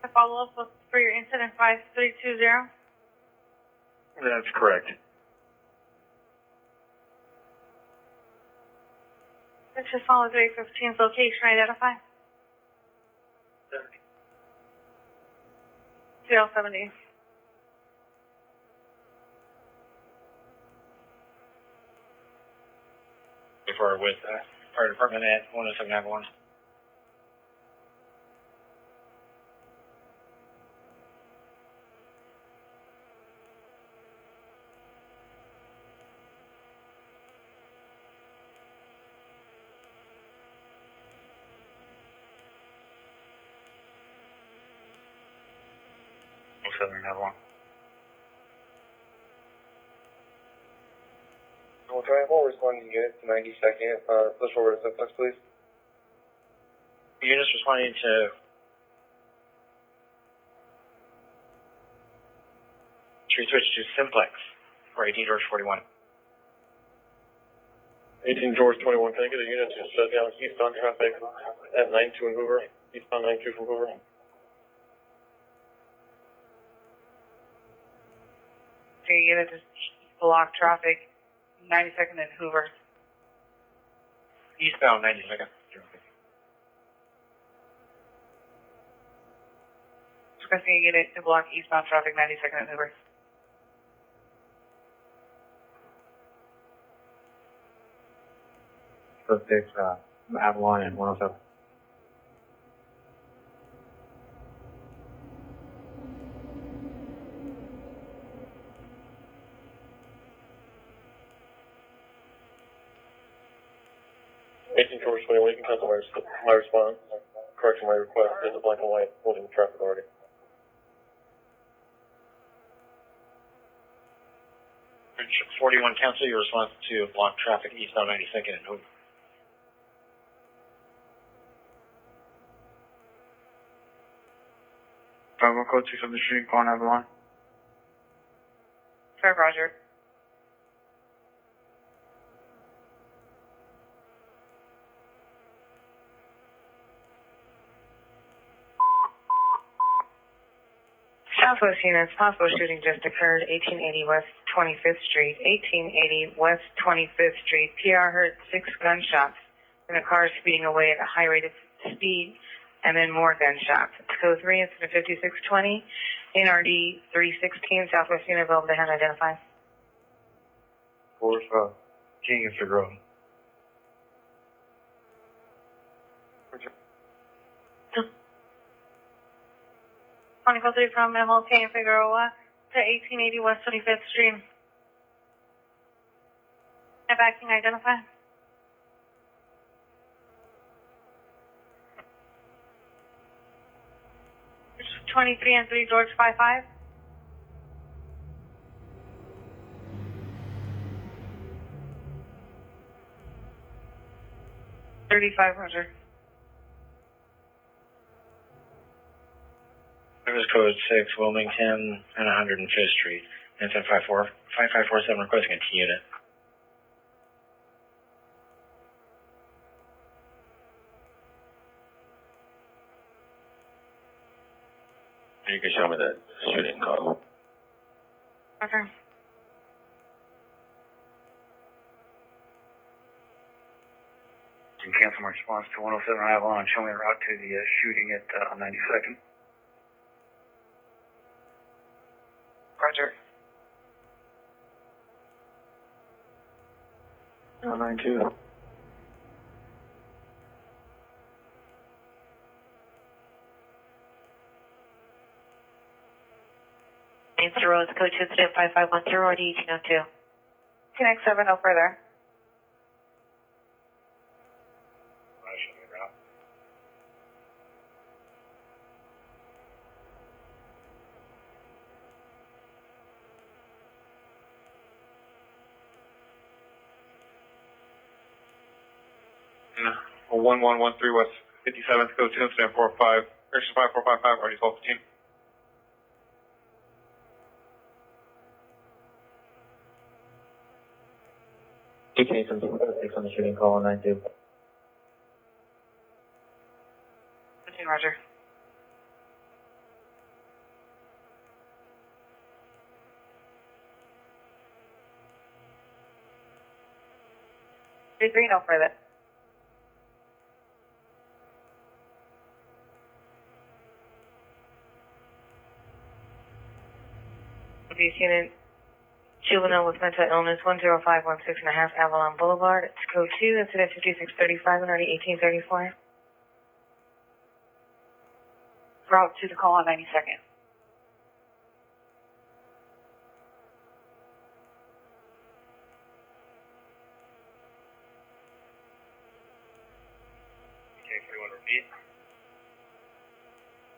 The follow-up was for your incident 5320. That's correct. This is follow 315's location identify. 070. Before with fire department at 107 Avalon. Southern Avalon. We'll try and responding unit to 92nd. Push forward to simplex, please. Units responding to should we switch to simplex for 18 George 41? 18 George 21, can I get a unit to shut down eastbound traffic at 92 in Hoover? Eastbound 92 from Hoover. Okay, you gotta just block traffic 92nd and Hoover. Eastbound 92nd. Requesting a unit to block eastbound traffic 92nd and Hoover. So 6, Avalon and 107. George 21, you can cancel my response. Correction my request. There's a black and white holding the traffic already. Bridge 41, cancel your response to block traffic eastbound 92nd and Hoover. Code 6 on the street, calling Avalon. Sorry, Roger. South Southwest units, possible shooting just occurred, 1880 West 25th Street, 1880 West 25th Street. PR heard 6 gunshots and a car speeding away at a high rate of speed, and then more gunshots. It's code 3, incident 5620, NRD 316, Southwest unit available to hand identify. 4, King and Figueroa. Chronicle 3 from MLK and Figueroa to 1880 West 25th Street. Backing identify. It's 23 and 3 George 55. Roger. Service code 6, Wilmington and 105th Street. Incident 5547 requesting a T unit. You can show me that shooting call. Okay. You can cancel my response to 107 Avalon. Show me a route to the shooting at 92nd. Roger. 92. Answer Rose, code 2 incident 5510 or 1802. Connect 7, no further. No. 1113 West 57th, code 2 incident 45, correction 5455, already 1215. TK, something 6 on the shooting call on 92. Roger. Three, no further. Police unit, juvenile with mental illness, 10516.5 Avalon Boulevard. It's code 2, incident 5635 and already 1834. Route to the call on 92nd. Okay, 41 repeat.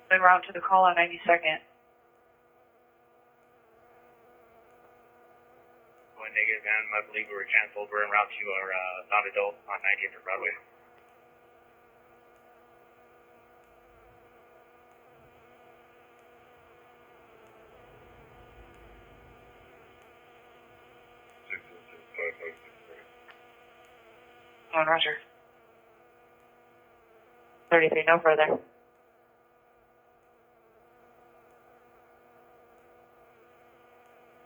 Then route to the call on 92nd. Going negative, and I believe we were canceled. We're en route to our non-adult on 90th and Broadway. On Roger. 33, no further.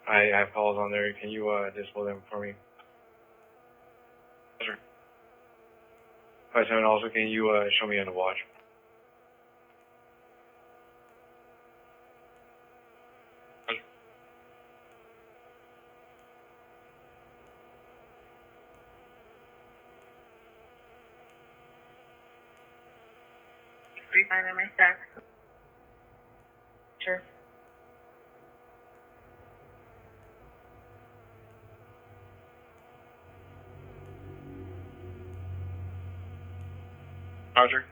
I have calls on there. Can you disable them for me? Sure. 57, also, can you show me on the watch? Fine in my stack. Sure. Roger.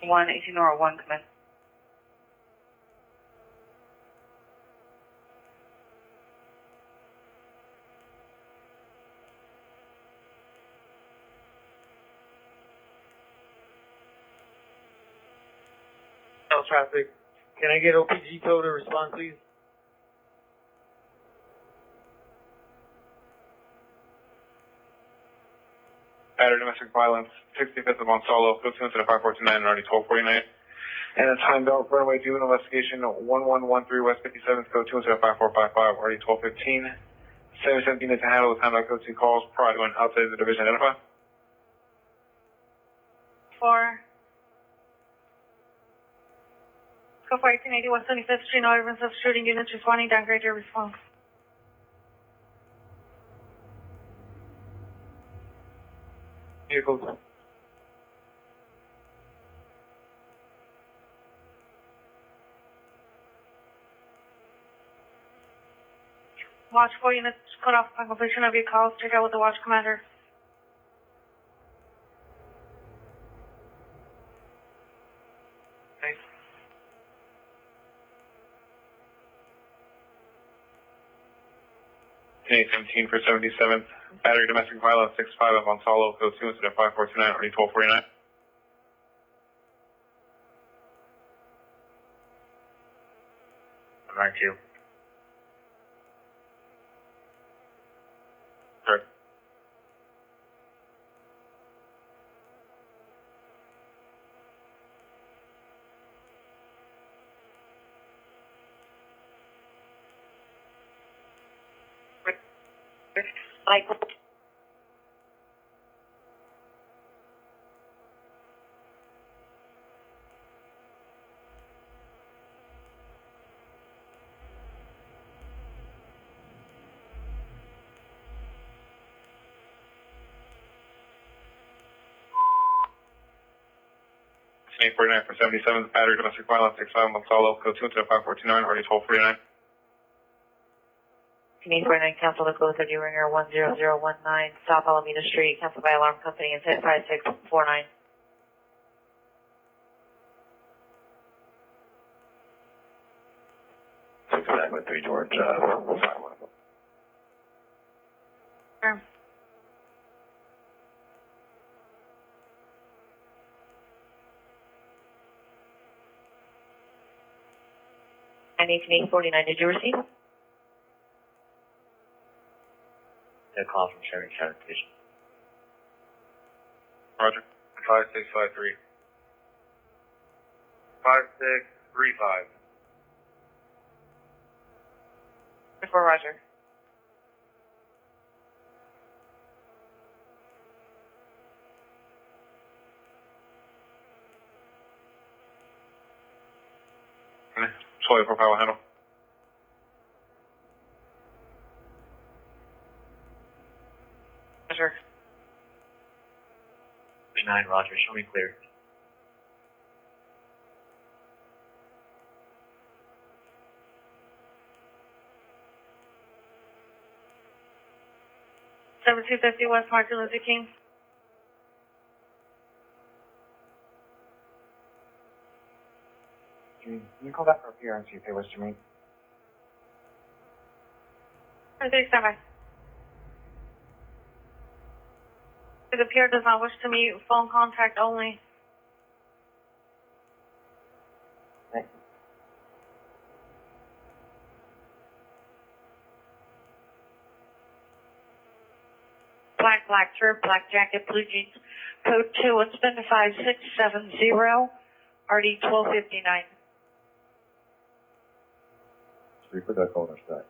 One, if you know, or one, come in. L traffic. Can I get OPG tow to respond, please? Battery domestic violence, 65th of Monsalo, code 2 incident 5429, already 1249. And the time belt, runway juvenile investigation 1113 West 57th, code 2 incident 5455, already 1215. 717 is to handle the time belt code 2 calls prior to and outside the division. Identify. 4. Go for 1880 West 75th Street, no evidence of shooting, units responding, downgrade your response. Vehicles. Watch 4 units cut off upon completion of your calls. Check out with the watch commander. Okay. Ten 17 for 77th. Battery domestic violence 65 of Monsalo, code 2 incident 5429, already 1249. Line 2. Correct. Michael. Ten 849 for 77th. Battery domestic violence 65 Monsalo, code 2 incident 5429, already 1249. Need for an cancel the code 30 ringer 10019 South Alameda Street, cancelled by alarm company and 5649. Exactly, 3 George, 51. Sure. And 18849, did you receive? A call from Sherry Sanitation. Roger. 5653. 5635. Before Roger. Okay. 24 power handle. Roger. 9, Roger, show me clear. $1750 West Martin Luther King. Can you call back for PR and see if they wish to meet? 337. The peer does not wish to meet, phone contact only. Black shirt, black jacket, blue jeans, code 2, and spend 5670, RD 1259. Speak with that owner stack.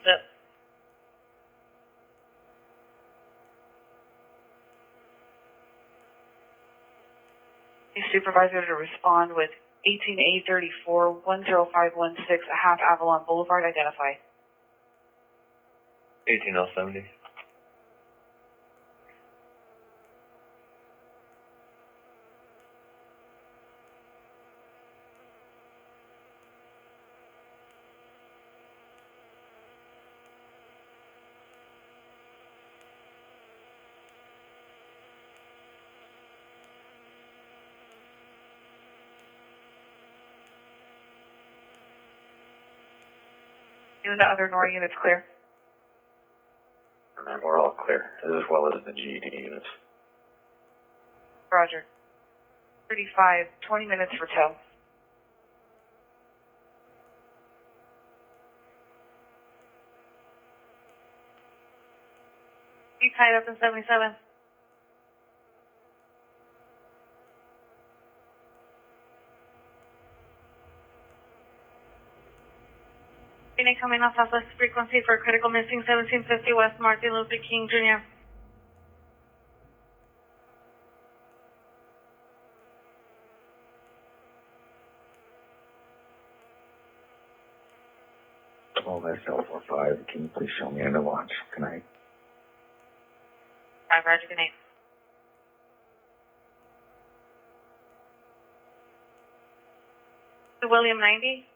Yep. Supervisor to respond with 18834 10516 half Avalon Boulevard. Identify. 18070. You and the other NORA units clear. And we're all clear, as well as the GED units. Roger. 35, 20 minutes for tow. You tied up in 77. Unit coming off Southwest frequency for critical missing 1750 West Martin Luther King Jr. SL45, can you please show me in the launch? Good night. 5 Roger, good night. To William 90.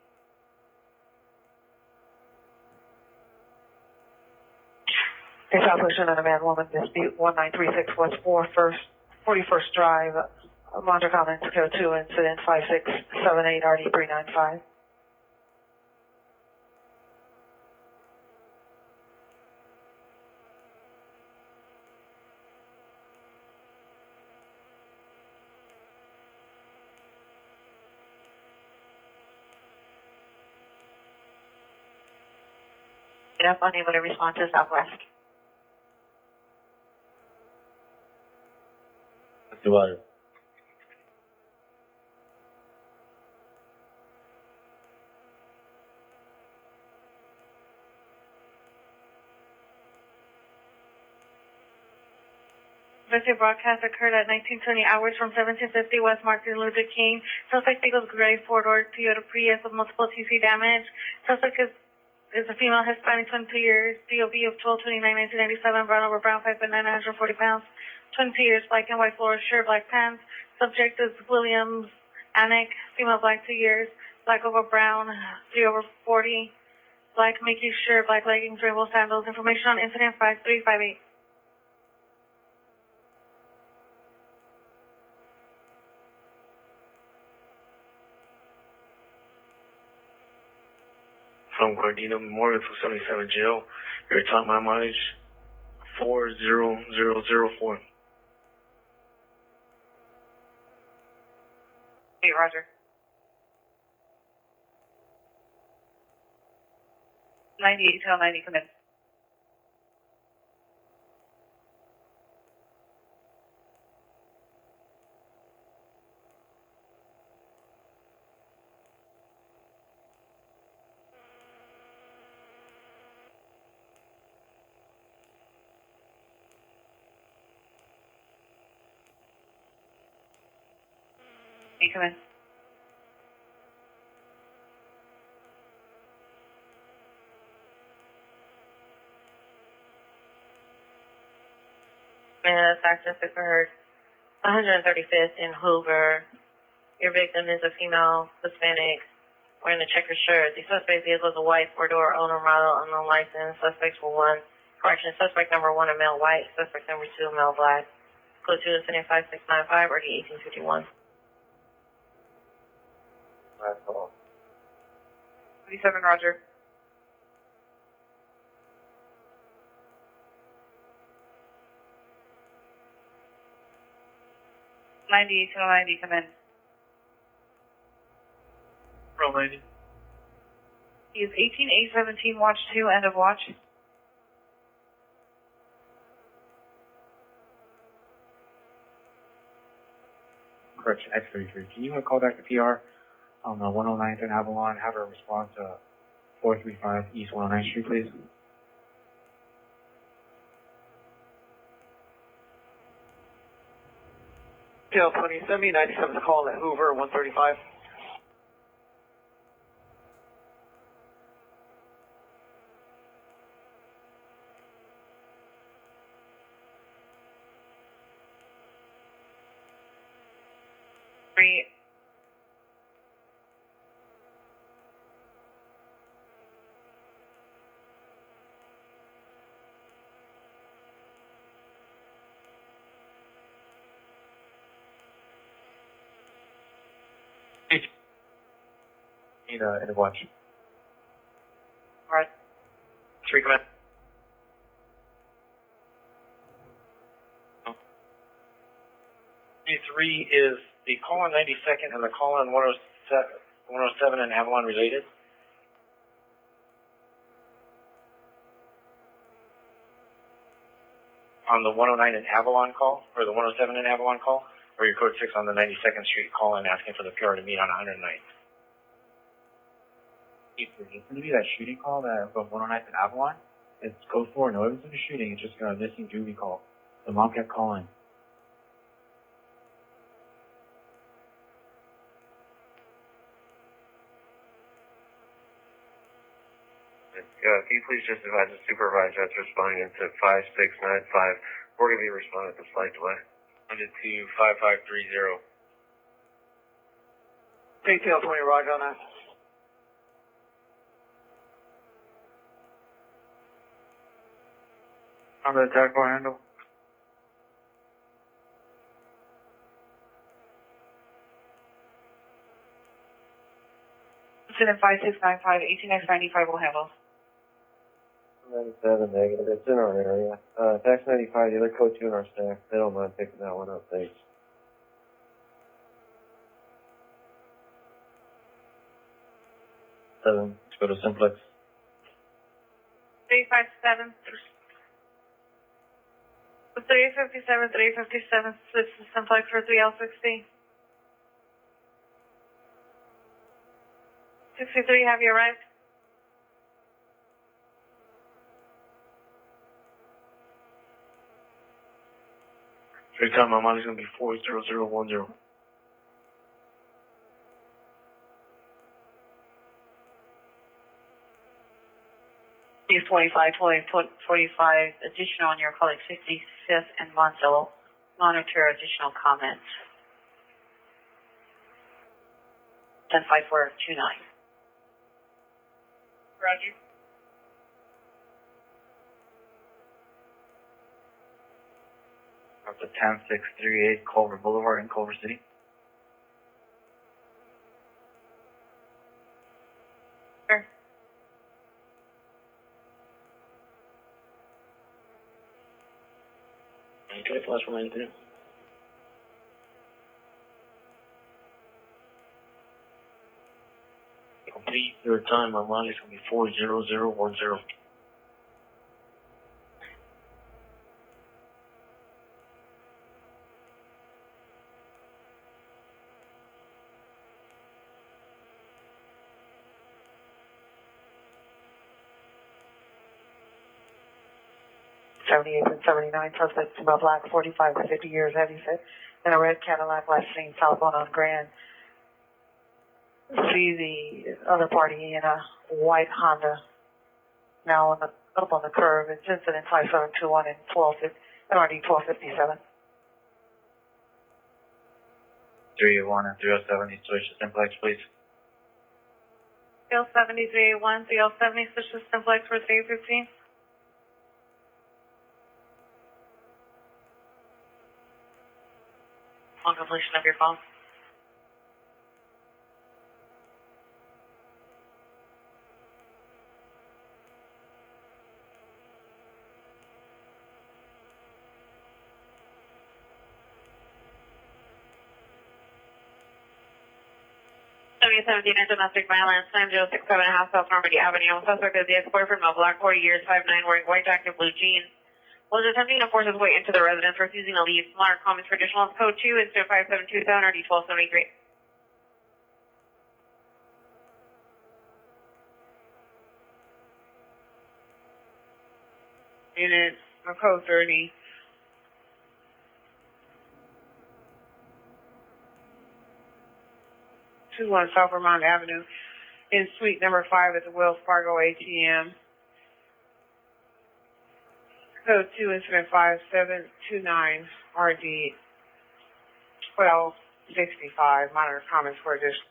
Hey, Southwest United Man Woman, dispute 1936 West 41st Drive, Monter Commons, code 2, incident 5678 RD395. Enough, unable to respond to Southwest. Do I? This broadcast occurred at 1920 hours from 1750 West Martin Luther King. Suspect vehicle's gray four-door Toyota Prius with multiple TC damage. Suspect is a female Hispanic, 22 years, DOB of 12/29/1997, brown over brown, 5'9", 140 pounds, 22 years, black and white floor shirt, black pants. Subject is Williams Anik, female, black, 2 years, black over brown, 3/40, black Mickey shirt, black leggings, rainbow sandals. Information on incident 5358. From Gardena Memorial to 77 Jail. Your top my mileage 40004. Hey, Roger. 98 till 90, come in. Hey, come in. This accident occurred 135th in Hoover. Your victim is a female Hispanic wearing a checkered shirt. The suspect vehicle is a white four-door owner model, unknown license. Suspects were suspect number 1 a male white, suspect number 2 a male black. Code 2 incident 5695 or the 1851. Last call. 37, Roger. '98 till 90, come in. Roll 90. He is 18817, watch 2, end of watch. Correction, X33. Can you call back the PR on 109th and Avalon? Have her respond to 435 East 109th Street, please. TL 2070, 97th call at Hoover, 135. Three. In the watch. Right. 3 command. Three is the call on 92nd and the call on 107 and Avalon related? On the 109 and Avalon call, or the 107 and Avalon call, or your code 6 on the 92nd Street call and asking for the PR to meet on 109th? It's going to be that shooting call that from 109th and Avalon. It's code 4. No evidence of a shooting. It's just a missing juvie call. The mom kept calling. Can you please just advise the supervisor that's responding to 5695? We're going to be responding with a slight delay. Responded to 5530. Detail 20, roger on that. On the attack bar handle. Incident 5695, 18X95 will handle. 97 negative. It's in our area. Tax 95, the other code 2 in our staff. They don't mind picking that one up. Thanks. Let's go to Simplex. 357. 357, switch to Simplex for 3L60. 63, have you arrived? Every time my money's going to be 40010. Use 45 additional on your colleague 65th and Monticello. Monitor additional comments. 105429. Roger. Up to 10638 Culver Boulevard in Culver City. Sure. Okay, flash for 93. Complete your time. My money's going to be 40010. '78 and '79, suspect smell black, 45 to 50 years heavyset, in a red Cadillac, last seen southbound on Grand. See the other party in a white Honda, now on up on the curve. It's incident 5721 and NRD 1257. 381 and 307, you switch to Simplex, please. 3L70, 381, 3L70, switch to Simplex for 315. On completion of your phone. Domestic violence, 9067 South Normandy Avenue. Suspect is the ex-boyfriend of black, 40 years, 5'9", wearing white jacket, blue jeans. Was attempting to force his way into the residence, refusing to leave. Smaller comments for additional code 2 is 5727 or D1273. Unit or code 30. One South Vermont Avenue in suite number 5 at the Wells Fargo ATM. Code 2 incident 5729 RD 1265. Monitor comments for additional.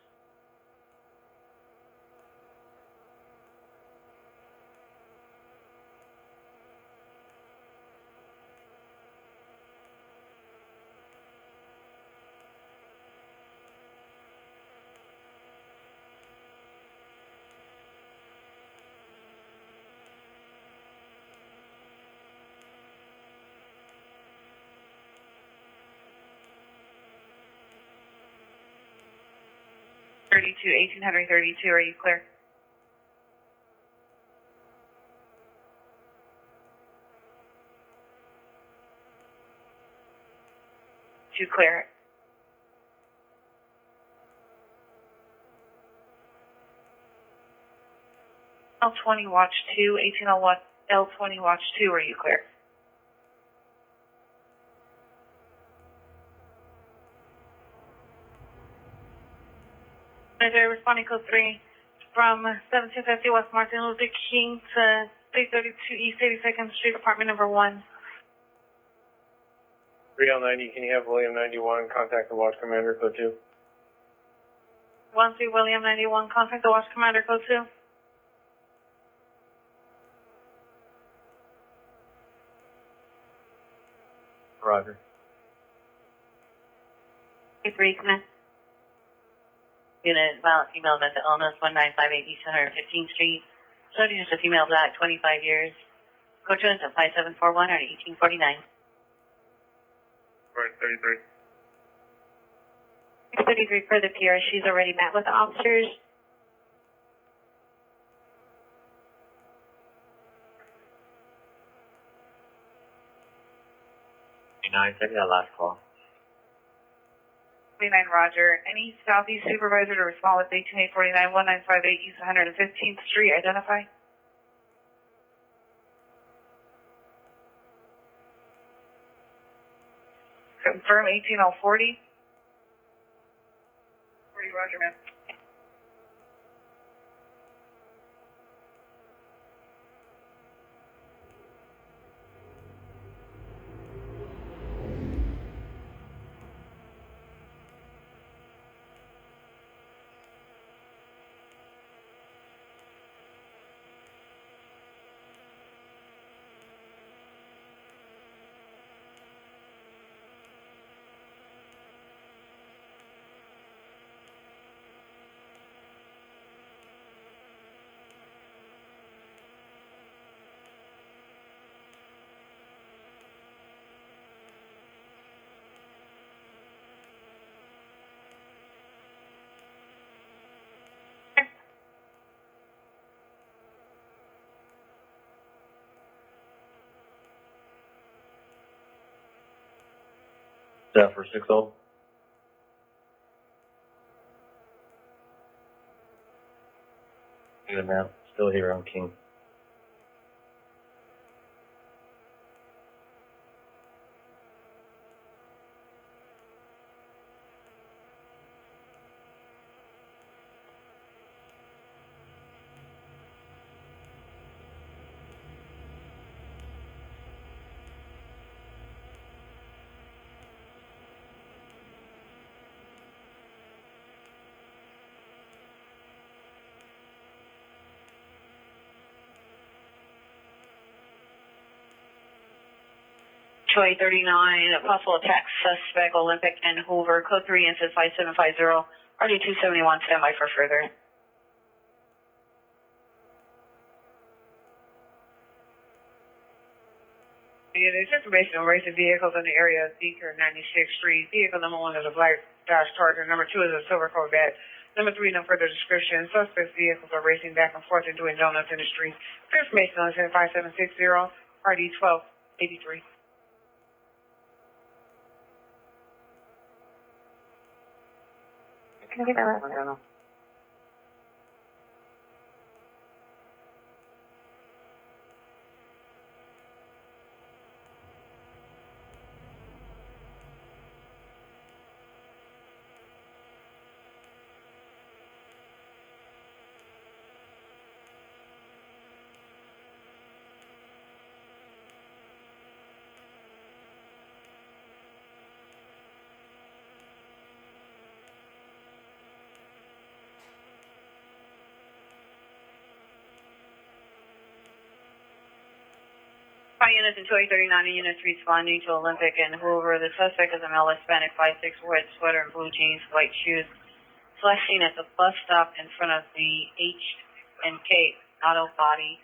32, 18 Henry 32, are you clear? To clear it. L20 watch 2, 18 L20 watch 2, are you clear? Manager, responding code 3 from 1750 West Martin Luther King to 332 East 82nd Street, apartment number 1. 3L90, can you have William 91 contact the watch commander, code 2? 13 William 91, contact the watch commander, code 2. Roger. 3, come in. Unit, violent female mental illness, 1958 East 115th Street. Subject is a female black, 25 years. Code 2 is at 5741 or 1849. Right, 33. 33 for the PR. She's already met with officers. 9, take that last call. 29 Roger. Any Southeast supervisor to respond with 18849 1958 East 115th Street. Identify. Confirm 18040. 40 Roger, ma'am. Staff for 6-0. Good, man. Still here on King. Troy 39, possible attack suspect, Olympic and Hoover, code 3, incident 5750, RD 271, standby for further. Yeah, there's information on racing vehicles in the area of Beaker 96th Street. Vehicle number 1 is a black Dodge Charger. Number 2 is a silver Corvette. Number 3, no further description. Suspects' vehicles are racing back and forth and doing donuts in the street. For information on 5760, RD 1283. Can I get that last one? Five units in 239 units responding to Olympic and Hoover. The suspect is a male Hispanic, 5'6", red sweater and blue jeans, white shoes. Last seen at the bus stop in front of the H&K Auto Body.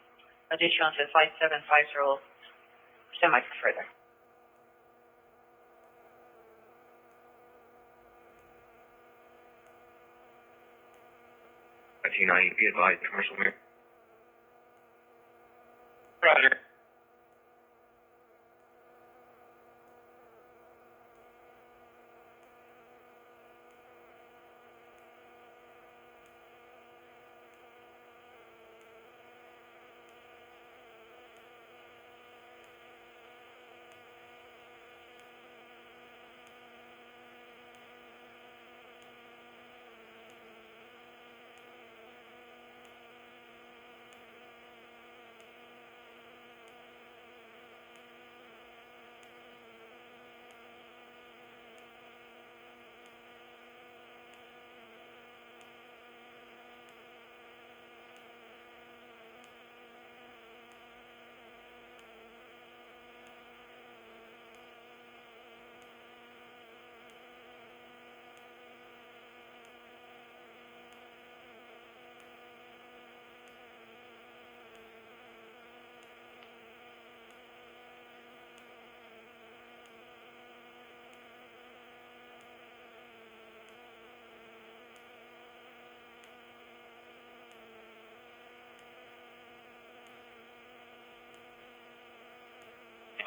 Additional to 5750. Stand by for further. 1990, be advised, commercial mirror. Roger.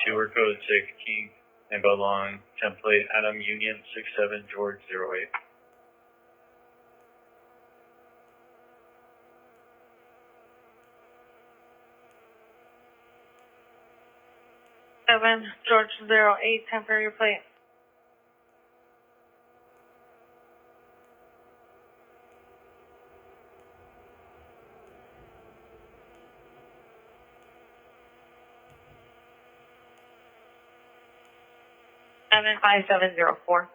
Tour code 16, and go along template Adam Union 67 George 08. George 08, temporary plate. Seven 5704.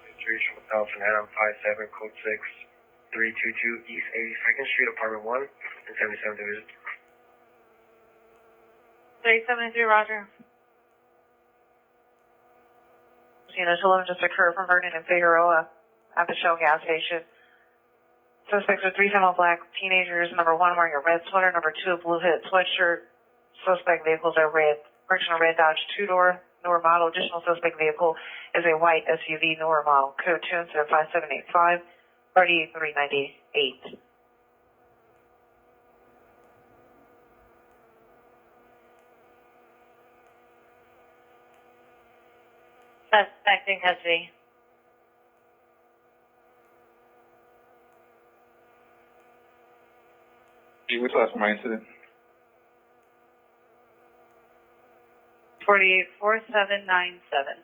Registration with Alpha Adam 57, code 6322 East 82nd Street, Apartment 1, and 77 Division. 373, Roger. Initial alarm just occurred from Vernon and Figueroa at the Shell gas station. Suspects are three female black teenagers. Number one wearing a red sweater. Number two a blue hooded sweatshirt. Suspect vehicles are red. Purchasing a red Dodge two-door newer model. Additional suspect vehicle is a white SUV newer model. Code 25785, party 398. Suspect in custody. What's the last my incident? 484797.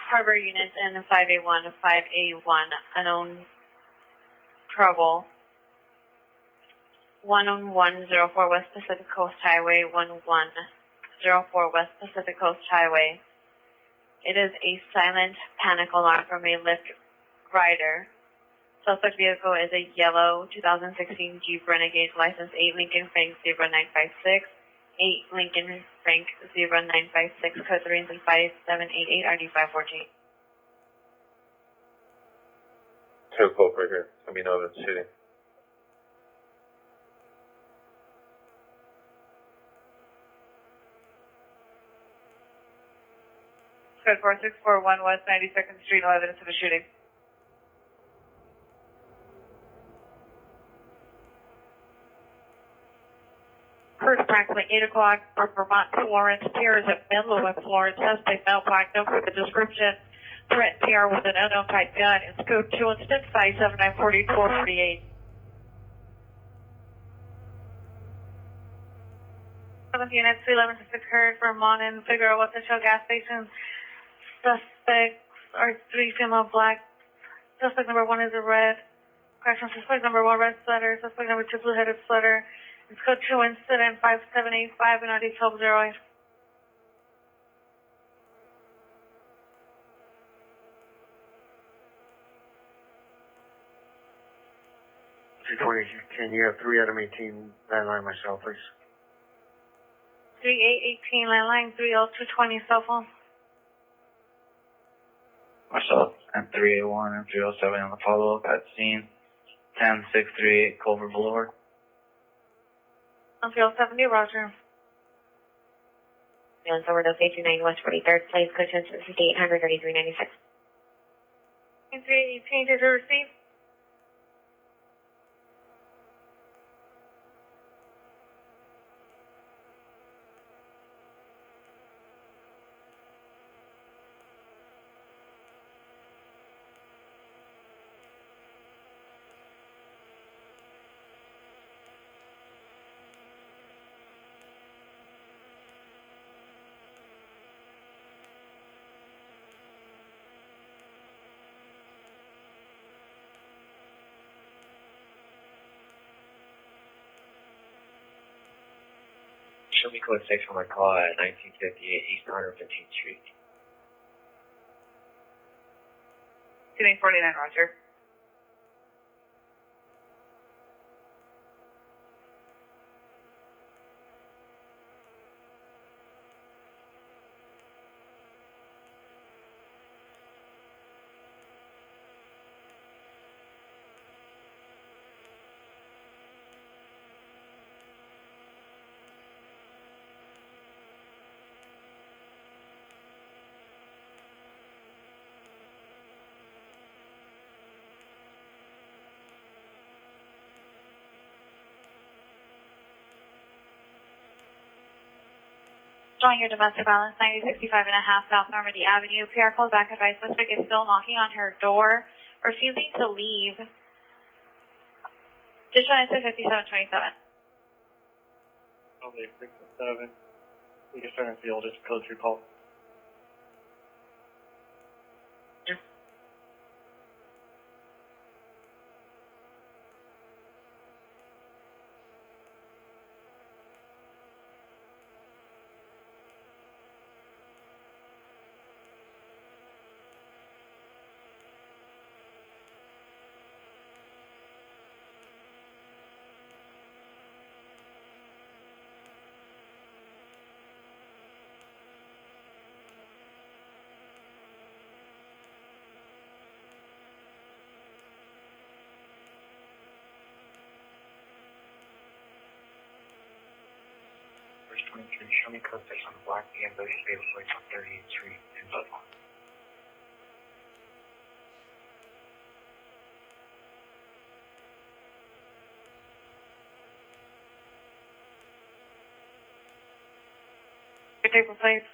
Harbor units in 5A1 to 5A1, unknown trouble. 1104 West Pacific Coast Highway, 1104 West Pacific Coast Highway. It is a silent panic alarm from a Lyft rider. Suspect vehicle is a yellow 2016 Jeep Renegade, license 8 Lincoln Frank 0956, 8 Lincoln Frank 0956, code 3 and 5788, RD 514. Two culprit here. Let me know if it's shooting. Code 4641 West 92nd Street, no evidence of a shooting. First, approximately 8 o'clock from Vermont to Florence. PR is at Menlo in Florence. Suspect male black, known for the description. Threat PR with an unknown type gun. It's code 2 instead 5794248. 7 units, 311 occurred from Mon and Figueroa at the Shell gas station. Suspects are 3 female black. Suspect number 1 is a red. Correction, suspect number 1 red sweater. Suspect number 2 blue-headed sweater. It's code 2 incident 5785 and RD 1208. Can you have 3 Adam 18 landline myself, please? 3818 landline 30220 cell phone. Myself, M381, M307 on the follow-up at scene, 10638 Culver Boulevard. On field 70, roger. And so we're to 829 West 43rd Place, code 106800 3396. You change it to receive? Show me code 6 for my call at 1958 East 115th Street. 2949, roger. Showing your domestic violence, 9065 and a half South Normandy Avenue. PR calls back advice suspect is still knocking on her door, refusing to leave. Just trying to say 5727. Okay, 6 and 7. We can start in field, just code 3 call. First 23, show me code 6 on the black BMW Fatal Place on 38th Street in Budlong. Good table, please.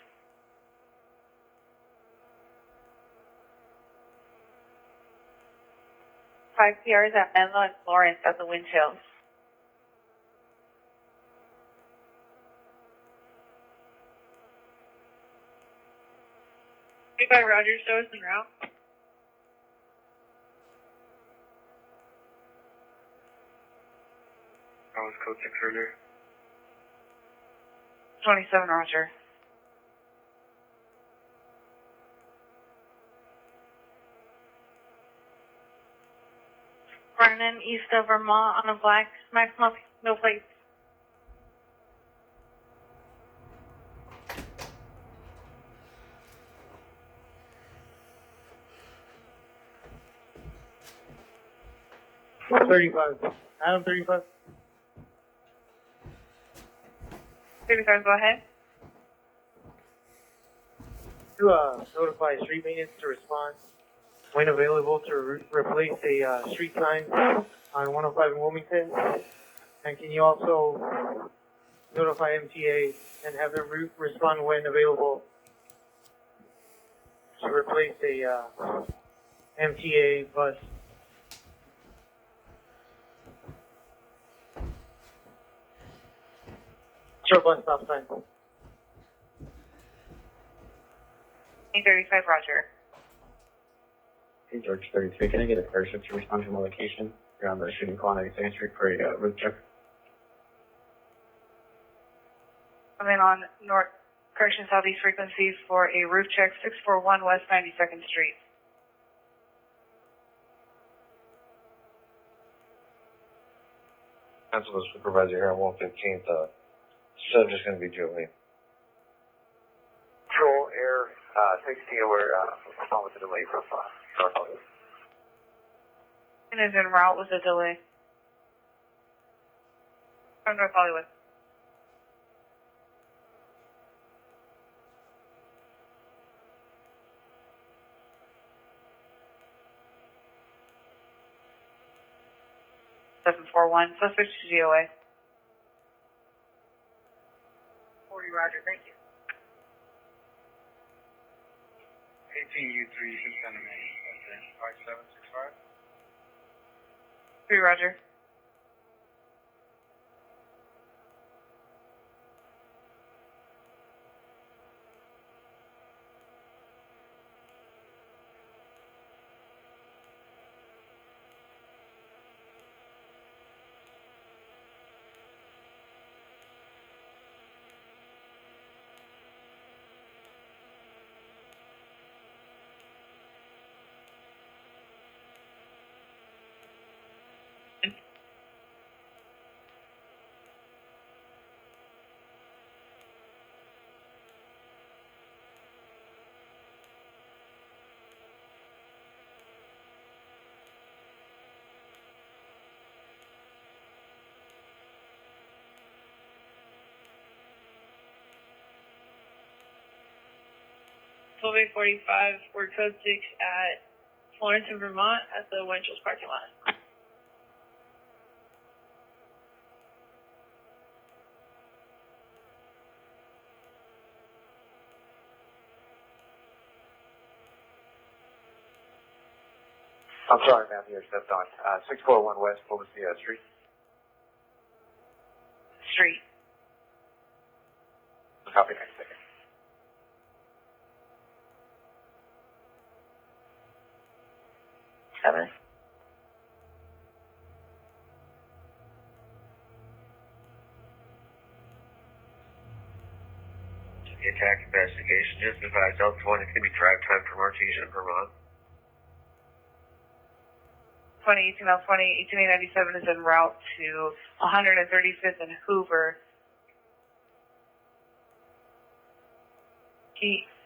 Five PRs at Menlo and Florence at the Windchills. By Roger, show us en route. That was code 6 earlier. 27, roger. Running in east of Vermont on a black maximum, no plates. Adam 35. 35, go ahead. To notify street maintenance to respond when available to replace a street sign on 105 in Wilmington. And can you also notify MTA and have them respond when available to replace a MTA bus? Short bus stop sign. 35, roger. Hey, George 33, can I get a fire ship to respond to my location? You're on the shooting call on 92nd Street for a roof check. Coming on north, correction southeast frequencies for a roof check, 641 West 92nd Street. Council Supervisor here on 115th. Subject's going to be Julie. Control Air 60, we're on with the delay from North Hollywood. And is en route with a delay. From North Hollywood. Suspect to GOA. 40, roger, thank you. 18U3, Susana May, 5765. 3, roger. Twelve 45, we're code 6 at Florence in Vermont at the Winchell's parking lot. I'm sorry, ma'am, you're stepped on. 641 West, what was the street? Street. Copy, 9 seconds. Heather. The attack investigation, just advise L20, it's going to be drive time from Artesia, Vermont. 20, 1897 is en route to 135th and Hoover.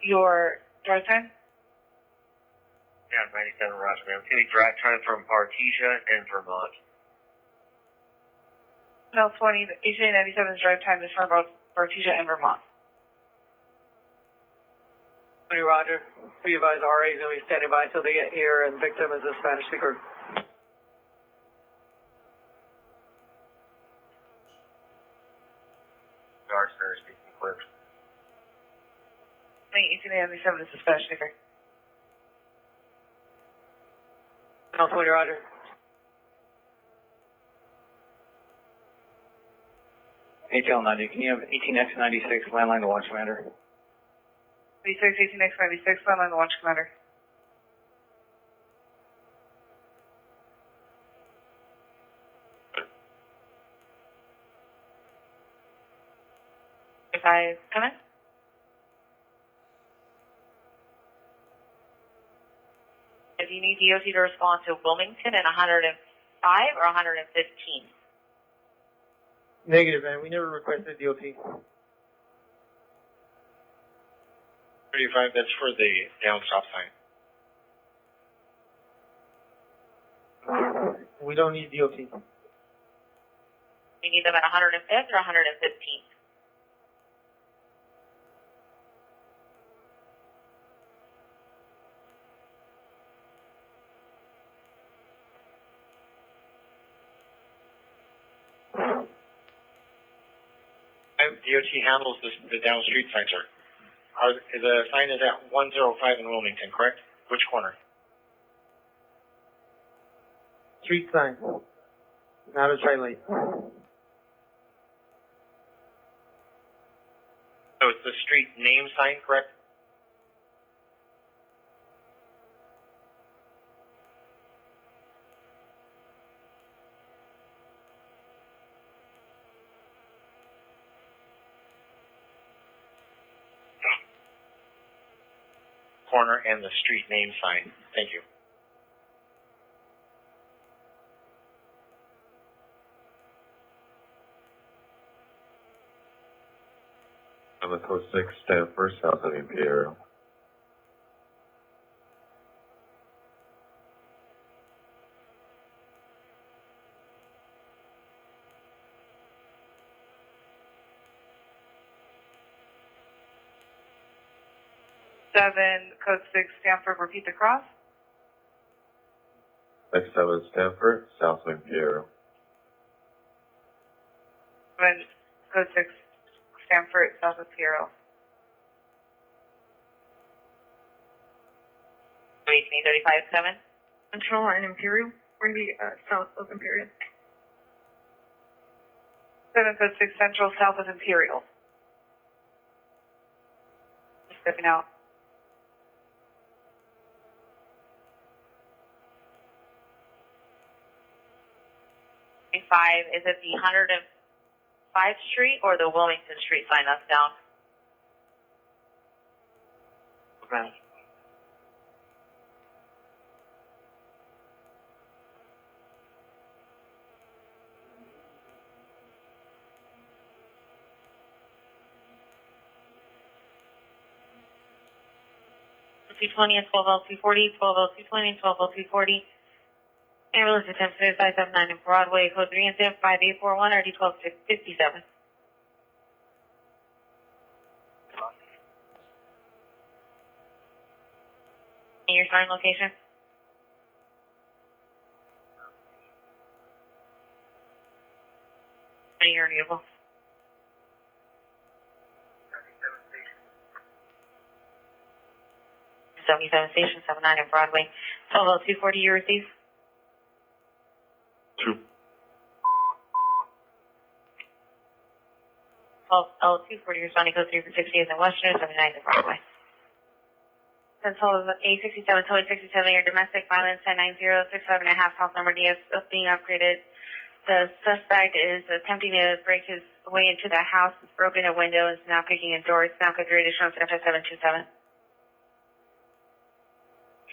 Your drive time? Yeah, 97, roger, ma'am. It's going to be drive time from Artesia and Vermont. No, 20, 1897's drive time is from both Artesia and Vermont. 20, roger. Be advised, RA is going to be standing by until they get here, and the victim is a Spanish speaker. Guard Spanish speaking clear. 1897 is the Spanish speaker. Now 20, roger. ATL 90, can you have 18X96 landline to launch commander? 96, 18X96, landline to launch commander. If I come in? Do you need DOT to respond to Wilmington at 105 or 115? Negative, man. We never requested DOT. 35, that's for the down stop sign. We don't need DOT. You need them at 105th or 115th? DOT handles the down street sign, sir. The sign is at 105 in Wilmington, correct? Which corner? Street sign. Not a tri-lane. So it's the street name sign, correct? Corner and the street name sign. Thank you. I'm a code 6, stand for South of Imperial. code 6, Stanford, repeat the cross. 67 Stanford, south of Imperial. 7, code 6, Stanford, south of Imperial. 35-7. Central and Imperial. We're going to be south of Imperial. 7, code 6, Central, south of Imperial. Stepping out. 5, is it the 105th Street or the Wilmington Street sign that's down? Right. L220 and 12L240, 12L220 and 12L240. Ambulance attempt suicide 79 in Broadway, code 3 and 5841, RD 1257. And your sign location? And your vehicle? 77 Station 79 in Broadway, 12L240 you receive? 2. 12L240 responding code 3 for 68 in Western, 79 in Broadway. Central A67, towing 67, your domestic violence 1090, 65 and a half, house number DS being upgraded. The suspect is attempting to break his way into the house, has broken a window, is now kicking a door. It's now code 3 additional 727.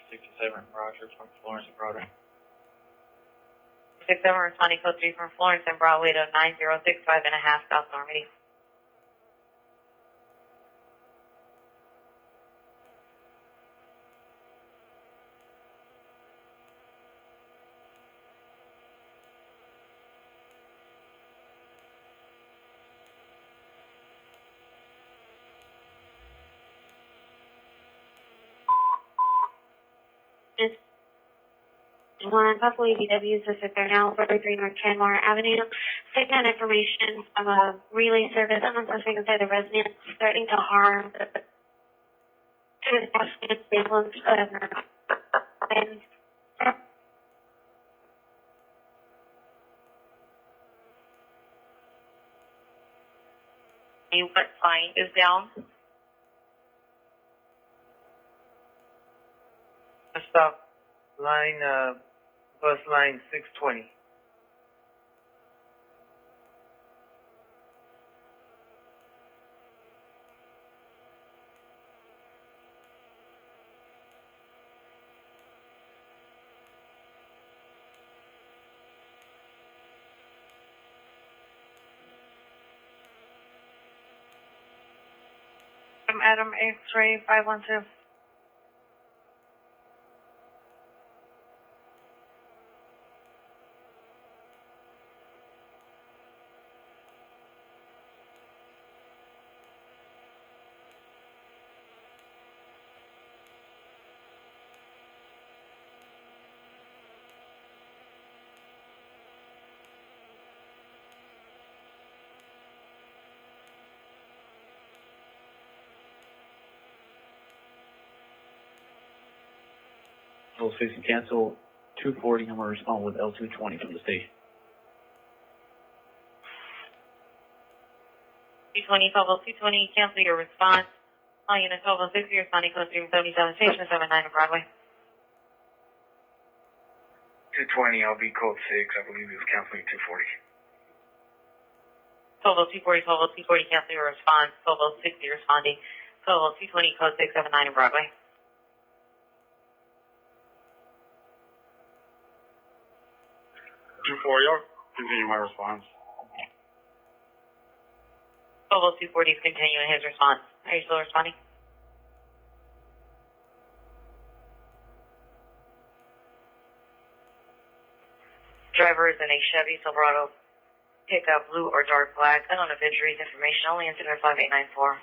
67, Roger, from Florence and Broadway. 67 responding code 3 from Florence and Broadway to 9065 and a half South Normandy. One Buffalo EDW assisted there now, 43 North Canmore Avenue. Taking that information from a relay service on the suspect inside the residence, starting to harm the ambulance, and What sign is down? Stop. Line, bus line 620. I'm Adam X-ray 512. L6 cancel 240, I'm going to respond with L220 from the station. 220, 12L220, cancel your response. All units 12L6, you're responding code 3 from 77 Station 79 in Broadway. 220, I'll be code 6. I believe he was canceling 240. 12L240, 12L240, cancel your response. 12L6, you're responding. 12L220, code 679 in Broadway. 240, I'll continue my response. 12L240 is continuing his response. Are you still responding? Driver is in a Chevy Silverado pickup, blue or dark black. Unknown of injuries, information only, incident 5894.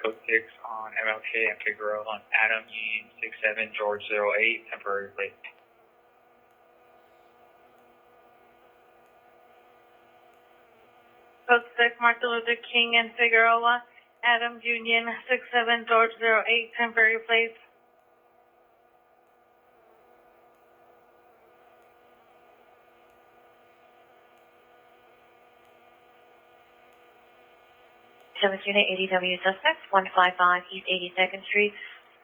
code 6 on MLK and Figueroa on Adam Union 67 George 08, temporary plate. Code 6, Martin Luther King and Figueroa, Adams Union 67 George 08, temporary plate. Service Unit ADW suspect 155 East 82nd Street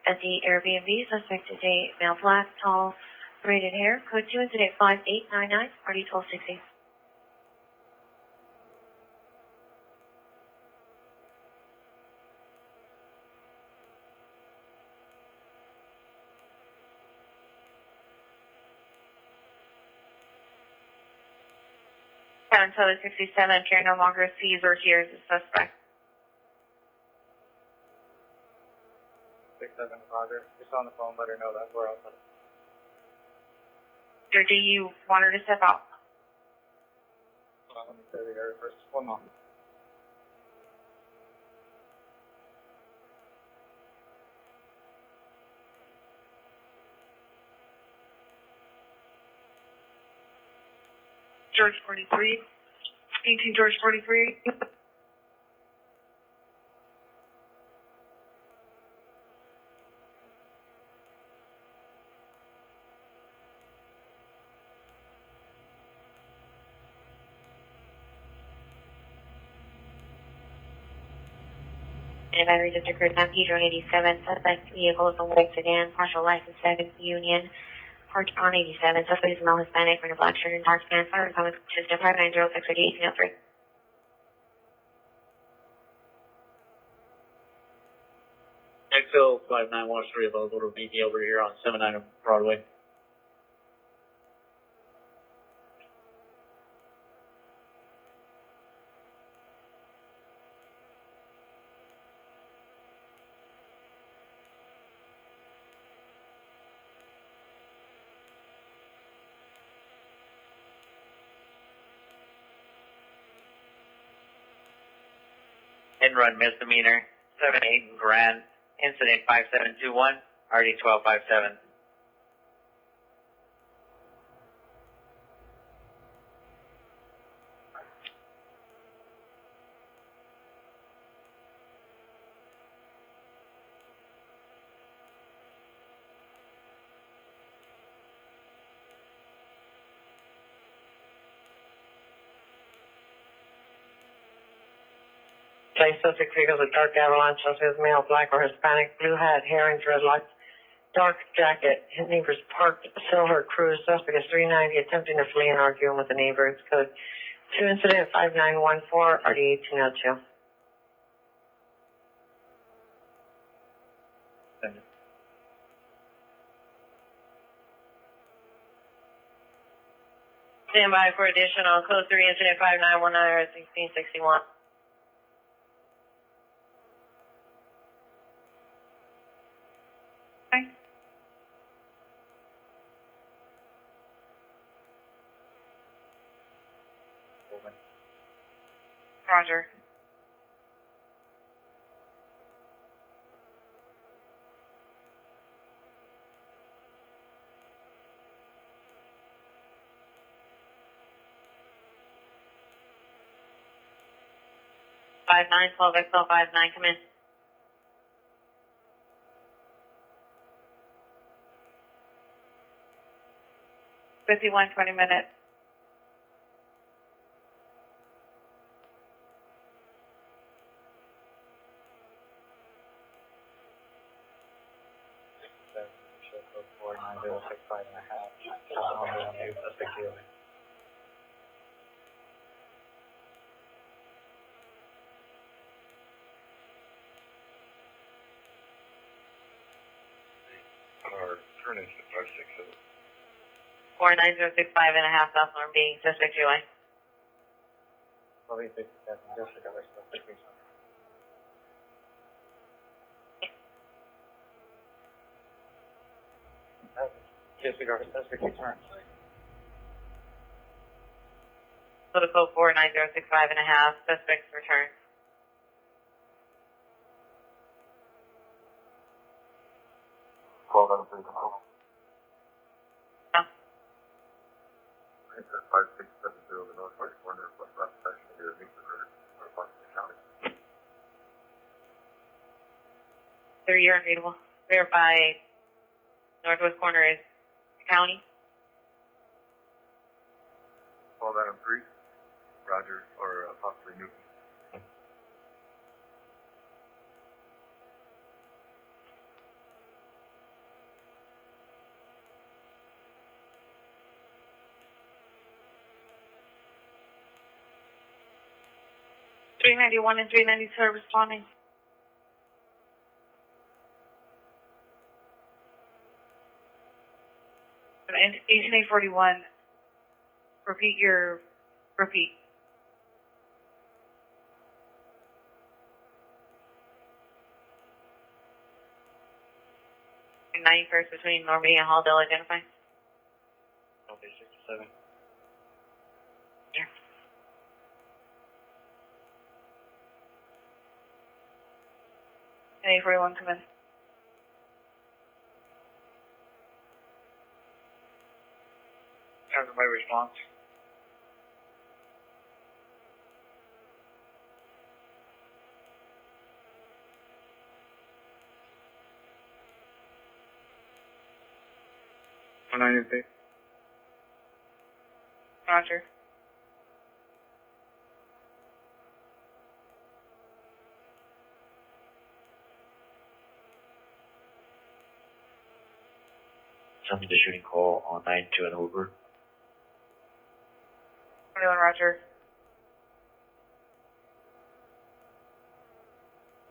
at the Airbnb. Suspect is a male black, tall, braided hair. Code 2 incident 5899, party 1260. Until the 67 appear no longer sees or hears the suspect. 6-7, Roger. Just on the phone, let her know that we're outside. Or do you want her to step out? Let me say the area first. 1 moment. George 43, 18 George 43. And battery just occurred on Pedro 87. Suspect vehicle is a white sedan, partial license 7 Union. Parked on 87. Suspect is male Hispanic, wearing a black shirt and dark pants. Fire common system 5906 1803. Exfil 5913 available to meet me over here on 79 Broadway. Hit and run misdemeanor, 78 Grand, incident 5721, RD 1257. Place subject vehicle with dark avalanche, suspect is male, black or Hispanic, blue hat, hair and dreadlocks, dark jacket. His neighbor's parked silver cruise. Suspect is 390, attempting to flee and arguing with the neighbor. It's code 2 incident 5914, RD 1802. Stand by for additional code 3 incident 5919 or 1661. Okay. Roger. Five nine 12 XL 59, come in. 51, 20 minutes. Show code 49065.5. Suspect dealing. Our turn is 567. 49065.5, South North being suspect UI. 1267, disregard suspect reason. Disregard suspect return. Political 49065.5, suspects return. Call that a pretty control. It's at 5670, the northwest corner of west section of your Victor Road, Washington County. Sir, you're unreadable. Verify northwest corner is county. Call that on 3. Roger, or possibly Newton. Three 391 and 392 are responding. And 1841, repeat. 91st between Normandy and Halldale, identify. Okay, 67. Yeah. And 841, come in. After my response. Roger. Send me the shooting call on 92 and over. 21, Roger.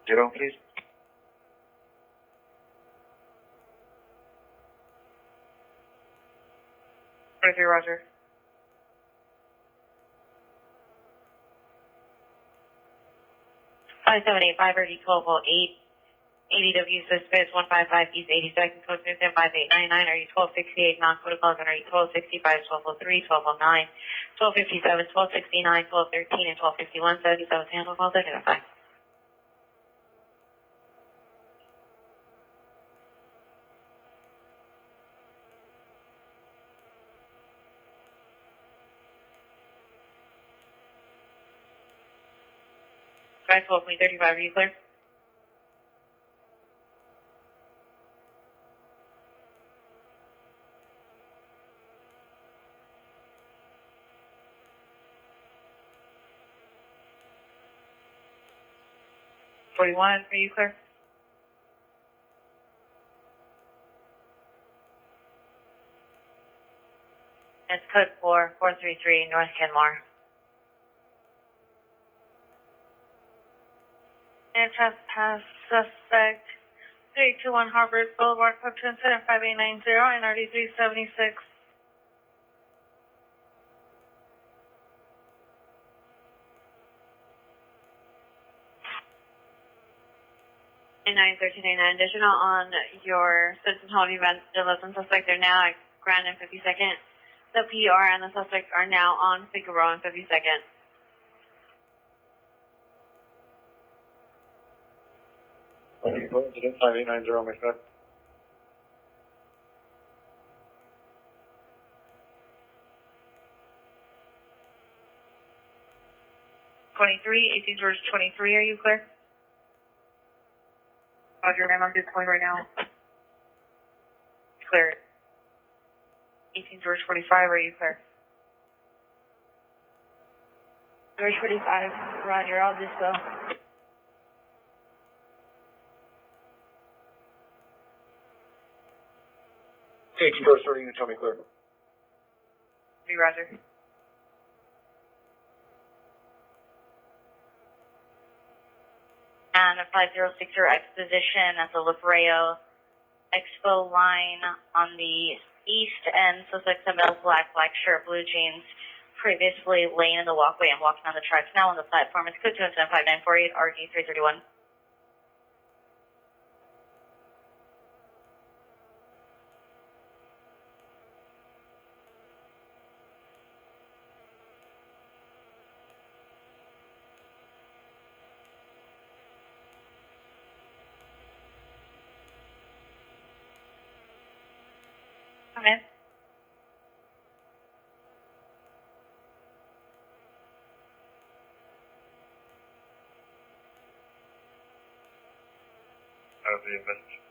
0, please. Roger. 5785 RD 1208. ADW suspects 155 East 82nd, code 5899, RD 1268, non-code calls on RD 1265, 1203, 1209, 1257, 1269, 1213, and 1251, 77 handle calls, identify. Guys, 12.35, are you clear? Are you clear? It's code 433 North Kenmore. And trespass suspect 321 Harvard Boulevard, code 25890 and RD 376. And 91389 additional on your citizen home event. The 11 suspects are now at Grand and 52nd. The PR and the suspects are now on Figueroa and 52nd. Incident 5890, my friend. 23, 18 George 23, are you clear? Roger, ma'am, I'm just calling right now. Clear. 18 George 45, are you clear? George 45, Roger, I'll just go. Hey, George 30, you tell me clear. Roger. And a 506 exposition at the La Brea Expo line on the east end. Suspect Male black shirt, blue jeans, previously laying in the walkway and walking on the tracks, now on the platform. It's code 25948, RD 331. Come in. How's the investigation?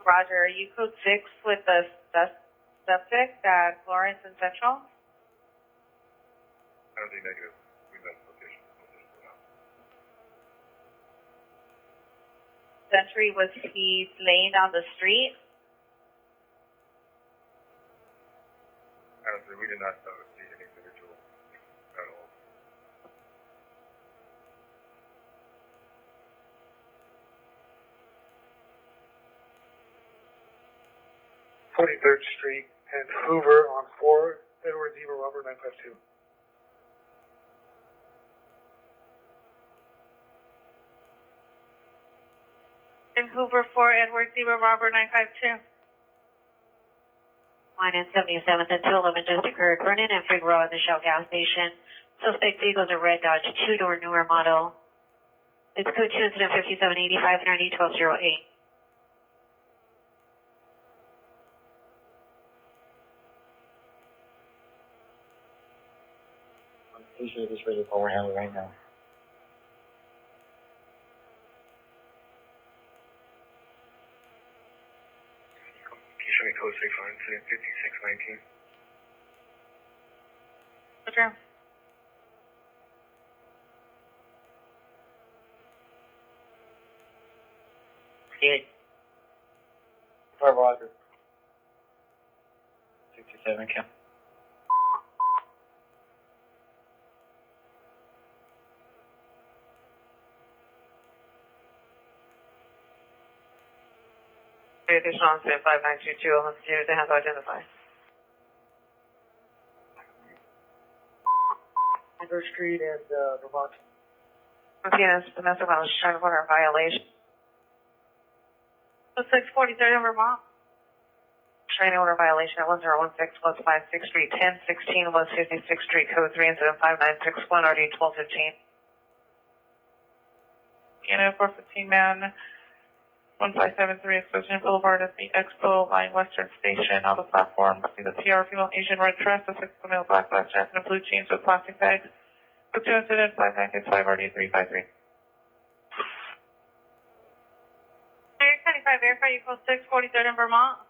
Roger, are you code 6 with the subject at Florence and Central? How's the negative investigation? Century, was he laying on the street? Honestly, we did not see any individual at all. Third Street and Hoover on 4 Edward Zebra Robert 952. In Hoover 4, Edward Zebra Robert 952. Line in 77th and 211 just occurred. Vernon and Figueroa at the Shell gas station. Suspect vehicles a red Dodge 2-door newer model. It's code 2 incident 5785 90 1208. I'm pretty sure this radio call we're handling right now. Can you show me code 6 on incident 5619? Roger. Good. Roger. 67 count. Additional incident 5922, let's do the hands identify. Third Street and Vermont. Martinez, domestic violence, trying to order a violation. 643 in Vermont. Training order violation at 1016 West 56th Street, 1016 West 56th Street, code 3, incident 5961, RD 1215. Canada 415 man, 1573 Explosion Boulevard at the Expo Line Western Station on the platform. See the PR female Asian red dress, the 6 male black jacket and blue jeans with plastic bags. Code 2 incident 5965 RD 353. Air 25 verify you code 643 in Vermont.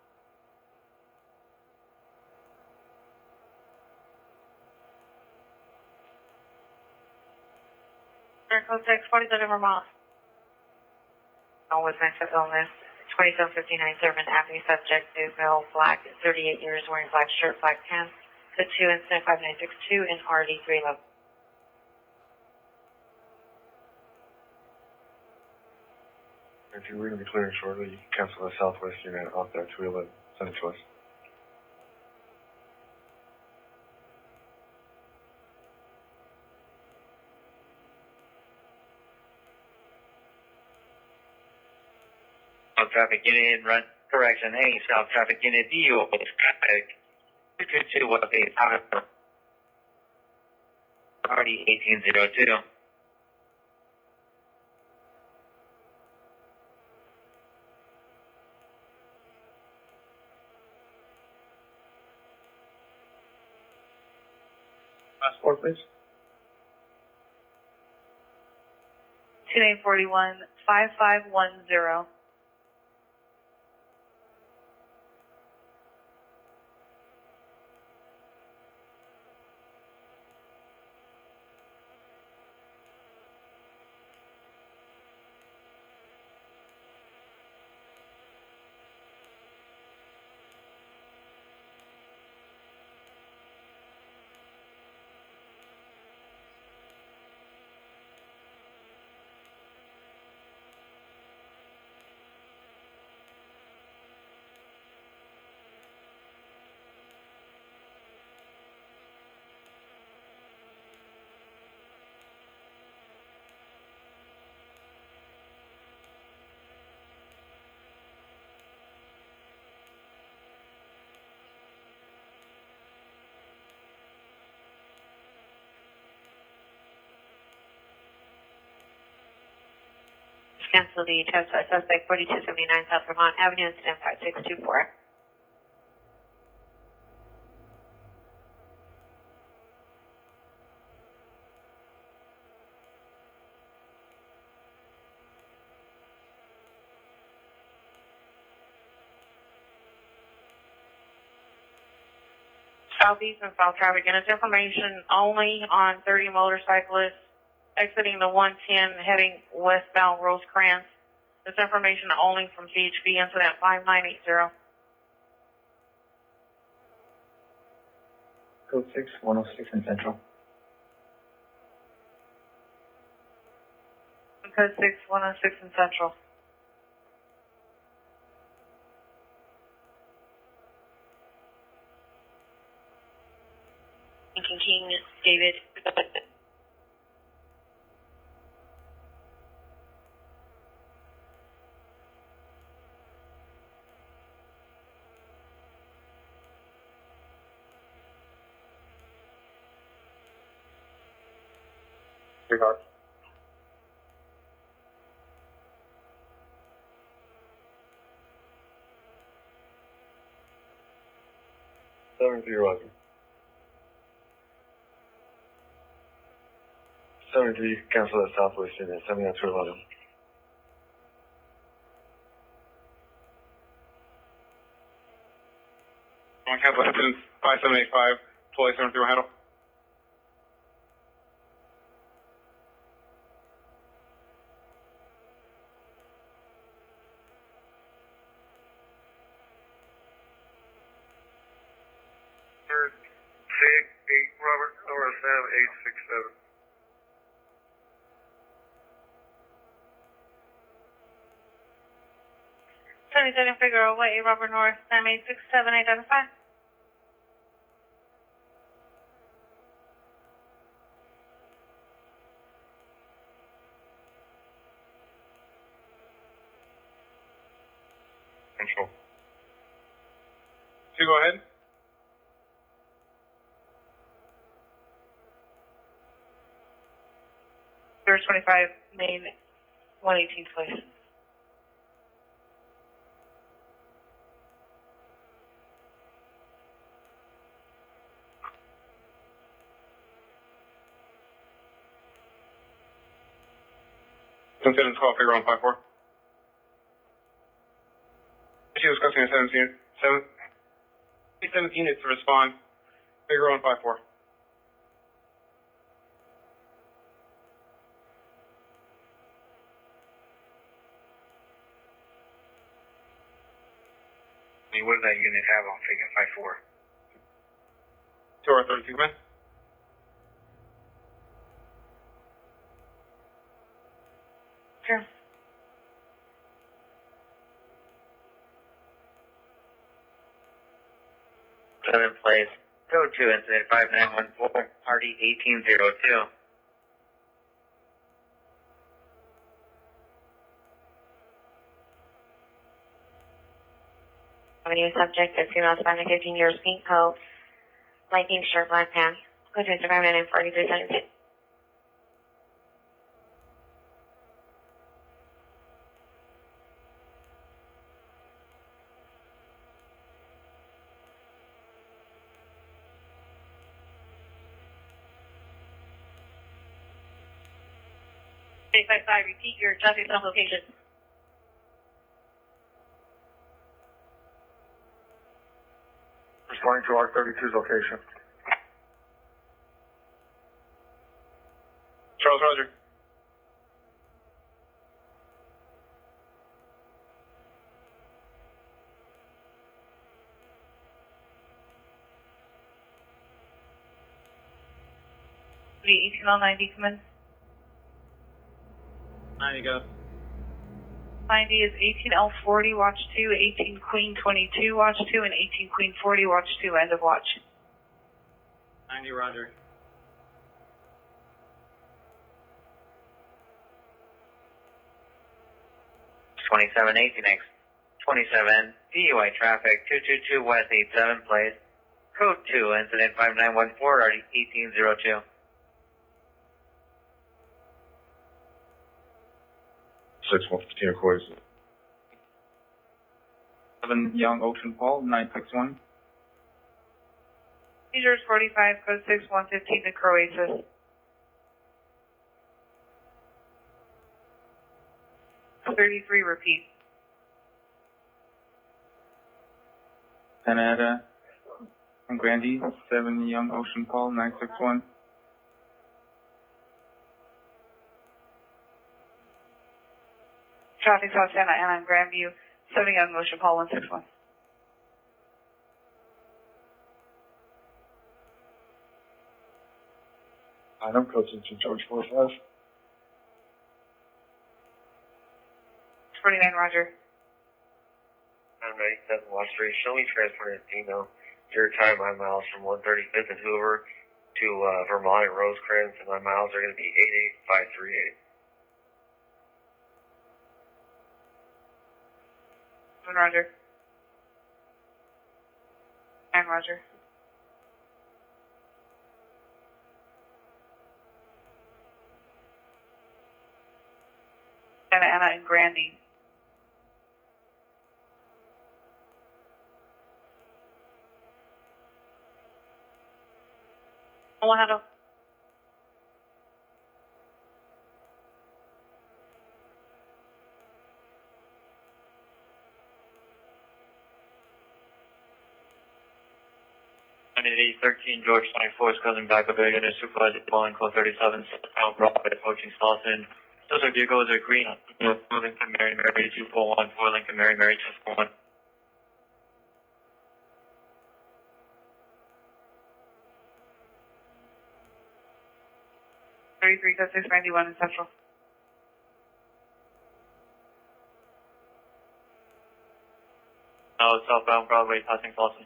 Air code 643 in Vermont. All with mental illness. 2759 Servant Avenue. Subject is male, black, 38 years, wearing black shirt, black pants. Code 2 incident 5962 in RD 311. If you're going to be clearing shortly, you can cancel the Southwest unit off there 211. Send it to us. South traffic unit in run correction. Any south traffic unit DU traffic 222 West 8 RD 1802. Passport, please. 2841 5510. Cancel the test suspect 4279 South Vermont Avenue, incident 5624. southeast and south traffic, and it's information only on 30 motorcyclists exiting the 110 heading westbound Rosecrans. This information only from CHP incident 5980. Code 6, 106 in Central. Code 6, 106 in Central. Lincoln King, David. Regard. Seven three Roger. 73, cancel at Southwest Unit, 79211. On cancel incident 5785, employee 73 handle. Third, 8, Robert, OSM 867. Second figure away, Robert North, 9867, identify. Control. So go ahead. There's 25, main 118 place. Incident 12, figure 154. She was discussing a 7 units to respond, figure 154. What did that unit have on figure 54? 2 or 32 men. Sure. Seven place. Code 2, incident 5914, party 1802. Avenue subject is female, Hispanic, 15 years, pink coat, light pink shirt, black pants. Go to Instagram and 4317. Repeat your traffic stop location. Responding to R32's location. Charles Roger. The 1809D, come in. 90 go. 90 is 18L40, watch 2, 18 Queen 22, watch 2, and 18 Queen 40, watch 2, end of watch. 90 Roger. Twenty-seven eighteen X. 27 DUI traffic 222 West 87 place. Code 2, incident 5914, already 1802. 6115 Accords. 7 Young Ocean Paul, 961. Seizures 45, code 6, 115 to Croatia. 33, repeat. Canada, on Grandy, 7 Young Ocean Call, 961. Traffic South Santa Ana and Grandview, 7 Young Ocean Paul 161. Adam, code 2 George 45. 29, Roger. I'm 97 West Street. Show me transport at Dino. Your time, my miles from 135th and Hoover to Vermont and Rosecrans, and my miles are going to be 88538. Roger. And Roger. Santa Ana and Grandy. One out of. Unit 13, George 24 is coming back up again. Supervisor Boeing call 37, southbound Broadway, approaching Slauson. Those are vehicles are green. Lincoln Mary Mary 241, 4 Lincoln Mary Mary 241. 33 code 691 in Central. No, southbound Broadway, passing Slauson.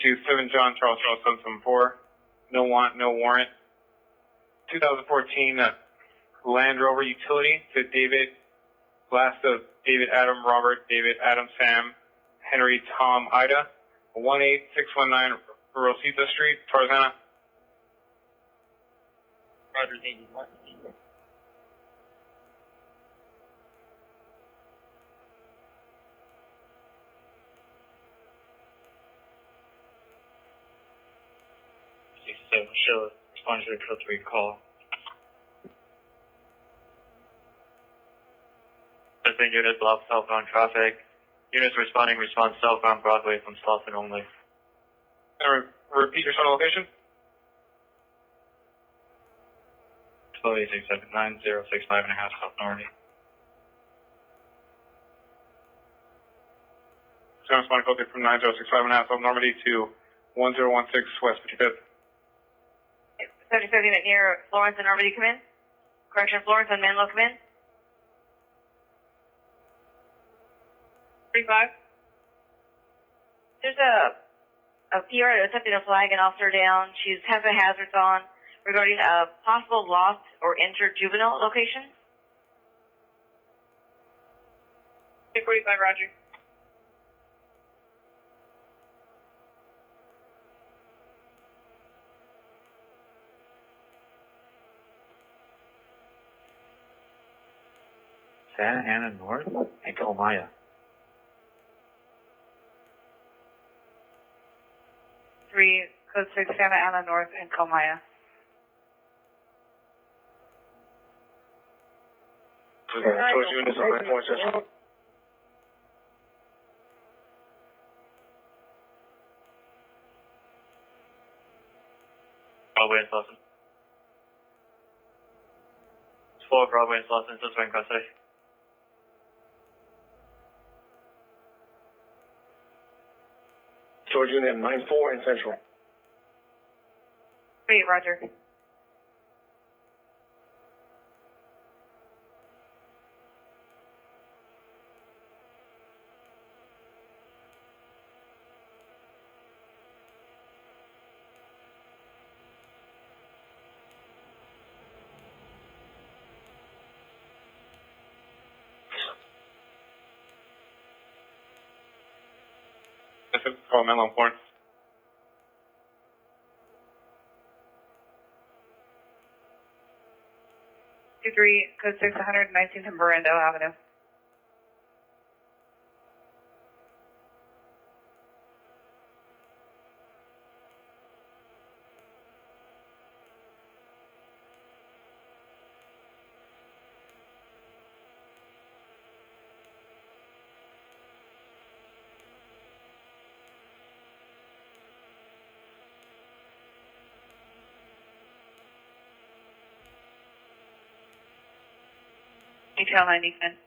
To 7 John Charles 774. No warrant. 2014 Land Rover Utility to David, last of David Adam Robert, David Adam Sam, Henry Tom Ida, 18619 Rosita Street, Tarzana. Roger, thank you. 67, show responding to the code 3 call. Testing unit block southbound traffic. Units responding, response southbound Broadway from Slauson only. Repeat your son location. 128679 South Normandy. So responding code from 9065 South Normandy to 1016 West 55th. 77 unit near Florence and Normandy, come in. Correction, Florence and Menlo, come in. 35. There's a PR attempting to flag an officer down. She has the hazards on regarding a possible lost or injured juvenile location. 45, Roger. Santa Ana North and Comaya. 3, code 6, Santa Ana North and Comaya. Towards units of 9 points. Broadway and Slauson. 4 Broadway and Slauson, suspect in custody. George Unit 94 in Central. 3, Roger. This is call Menlo Florence. 23, code 6, 119th and Berendo Avenue. Detail 9010.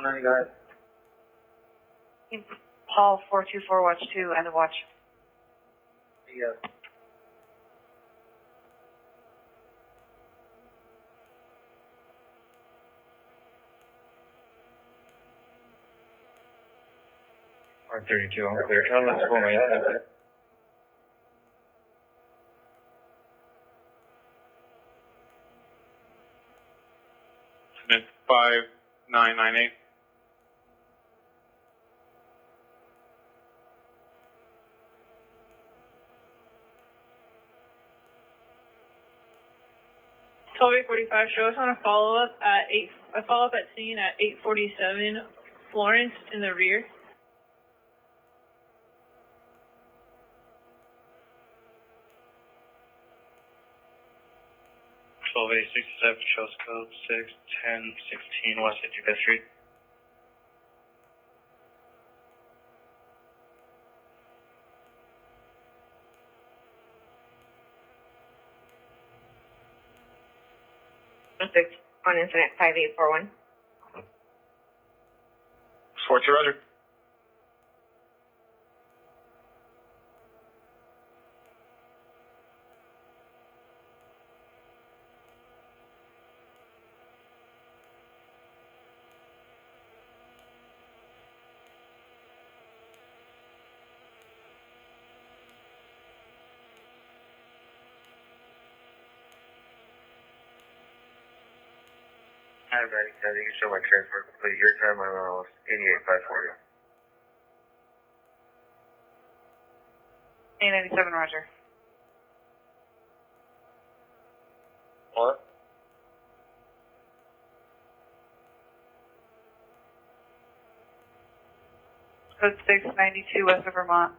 90 guys. Paul 424, watch 2, and the watch. Yeah. R32, I'm clear. Let's go, man. Submit 5998. Toby 45, show us on a follow-up at scene at 847 Florence in the rear. Twelve A 67 shows code 61016 West 55th Street. On incident 5841. 42, roger. Hi, 97. You can show my transfer complete. Your time, my miles, 88540. 897, roger. What? Code 692, west of Vermont.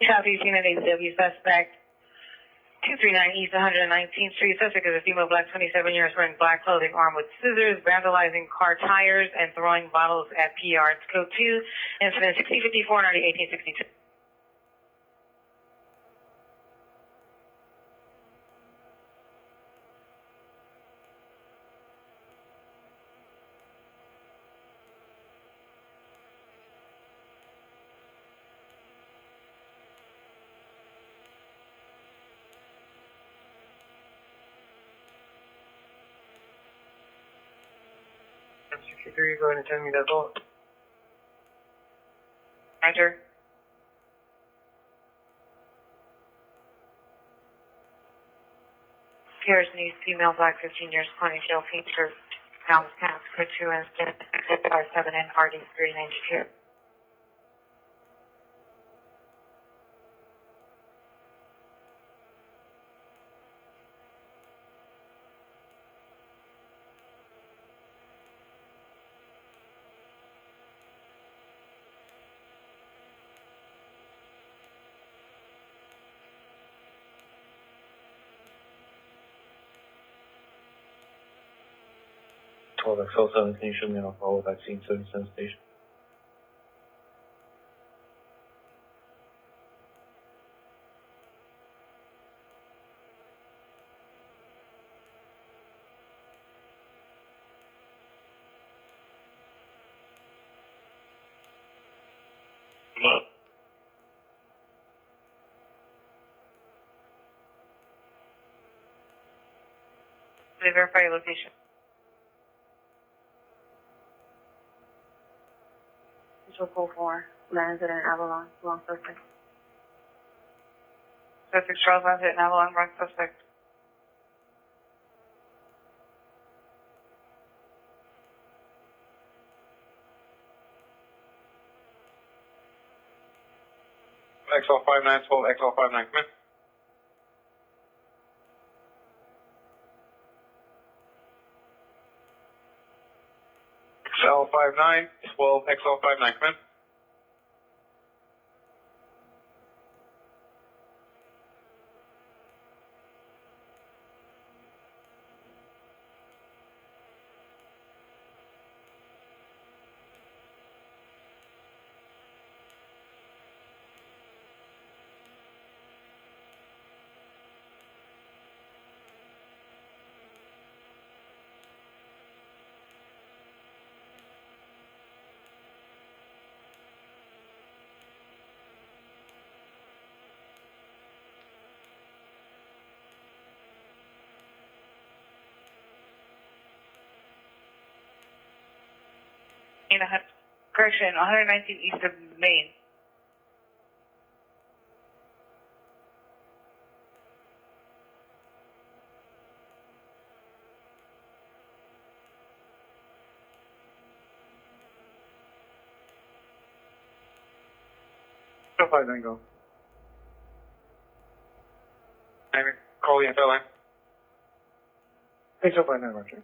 Southeast Unit ACW suspect 239 East 119th Street. Suspect is a female, black, 27 years, wearing black clothing, armed with scissors, vandalizing car tires, and throwing bottles at PR. It's code 2, incident 6054, 1862. M63, go ahead and tell me that's all. Roger. Here's an East female, black, 15 years, ponytail, pink shirt, brown pants, code 2, incident 657 and RD 392. XL 17 should be on a follow vaccine 77 station. Please verify your location. Visual 44, lands in Avalon, wrong suspect. Suspect Charles lands in Avalon, wrong suspect. XL 5912, XL 59, come in. XL 5912, XL 59, come in. correction, 119 east of Main. Still 59, go. Call the info line. Hey, still 59, Roger.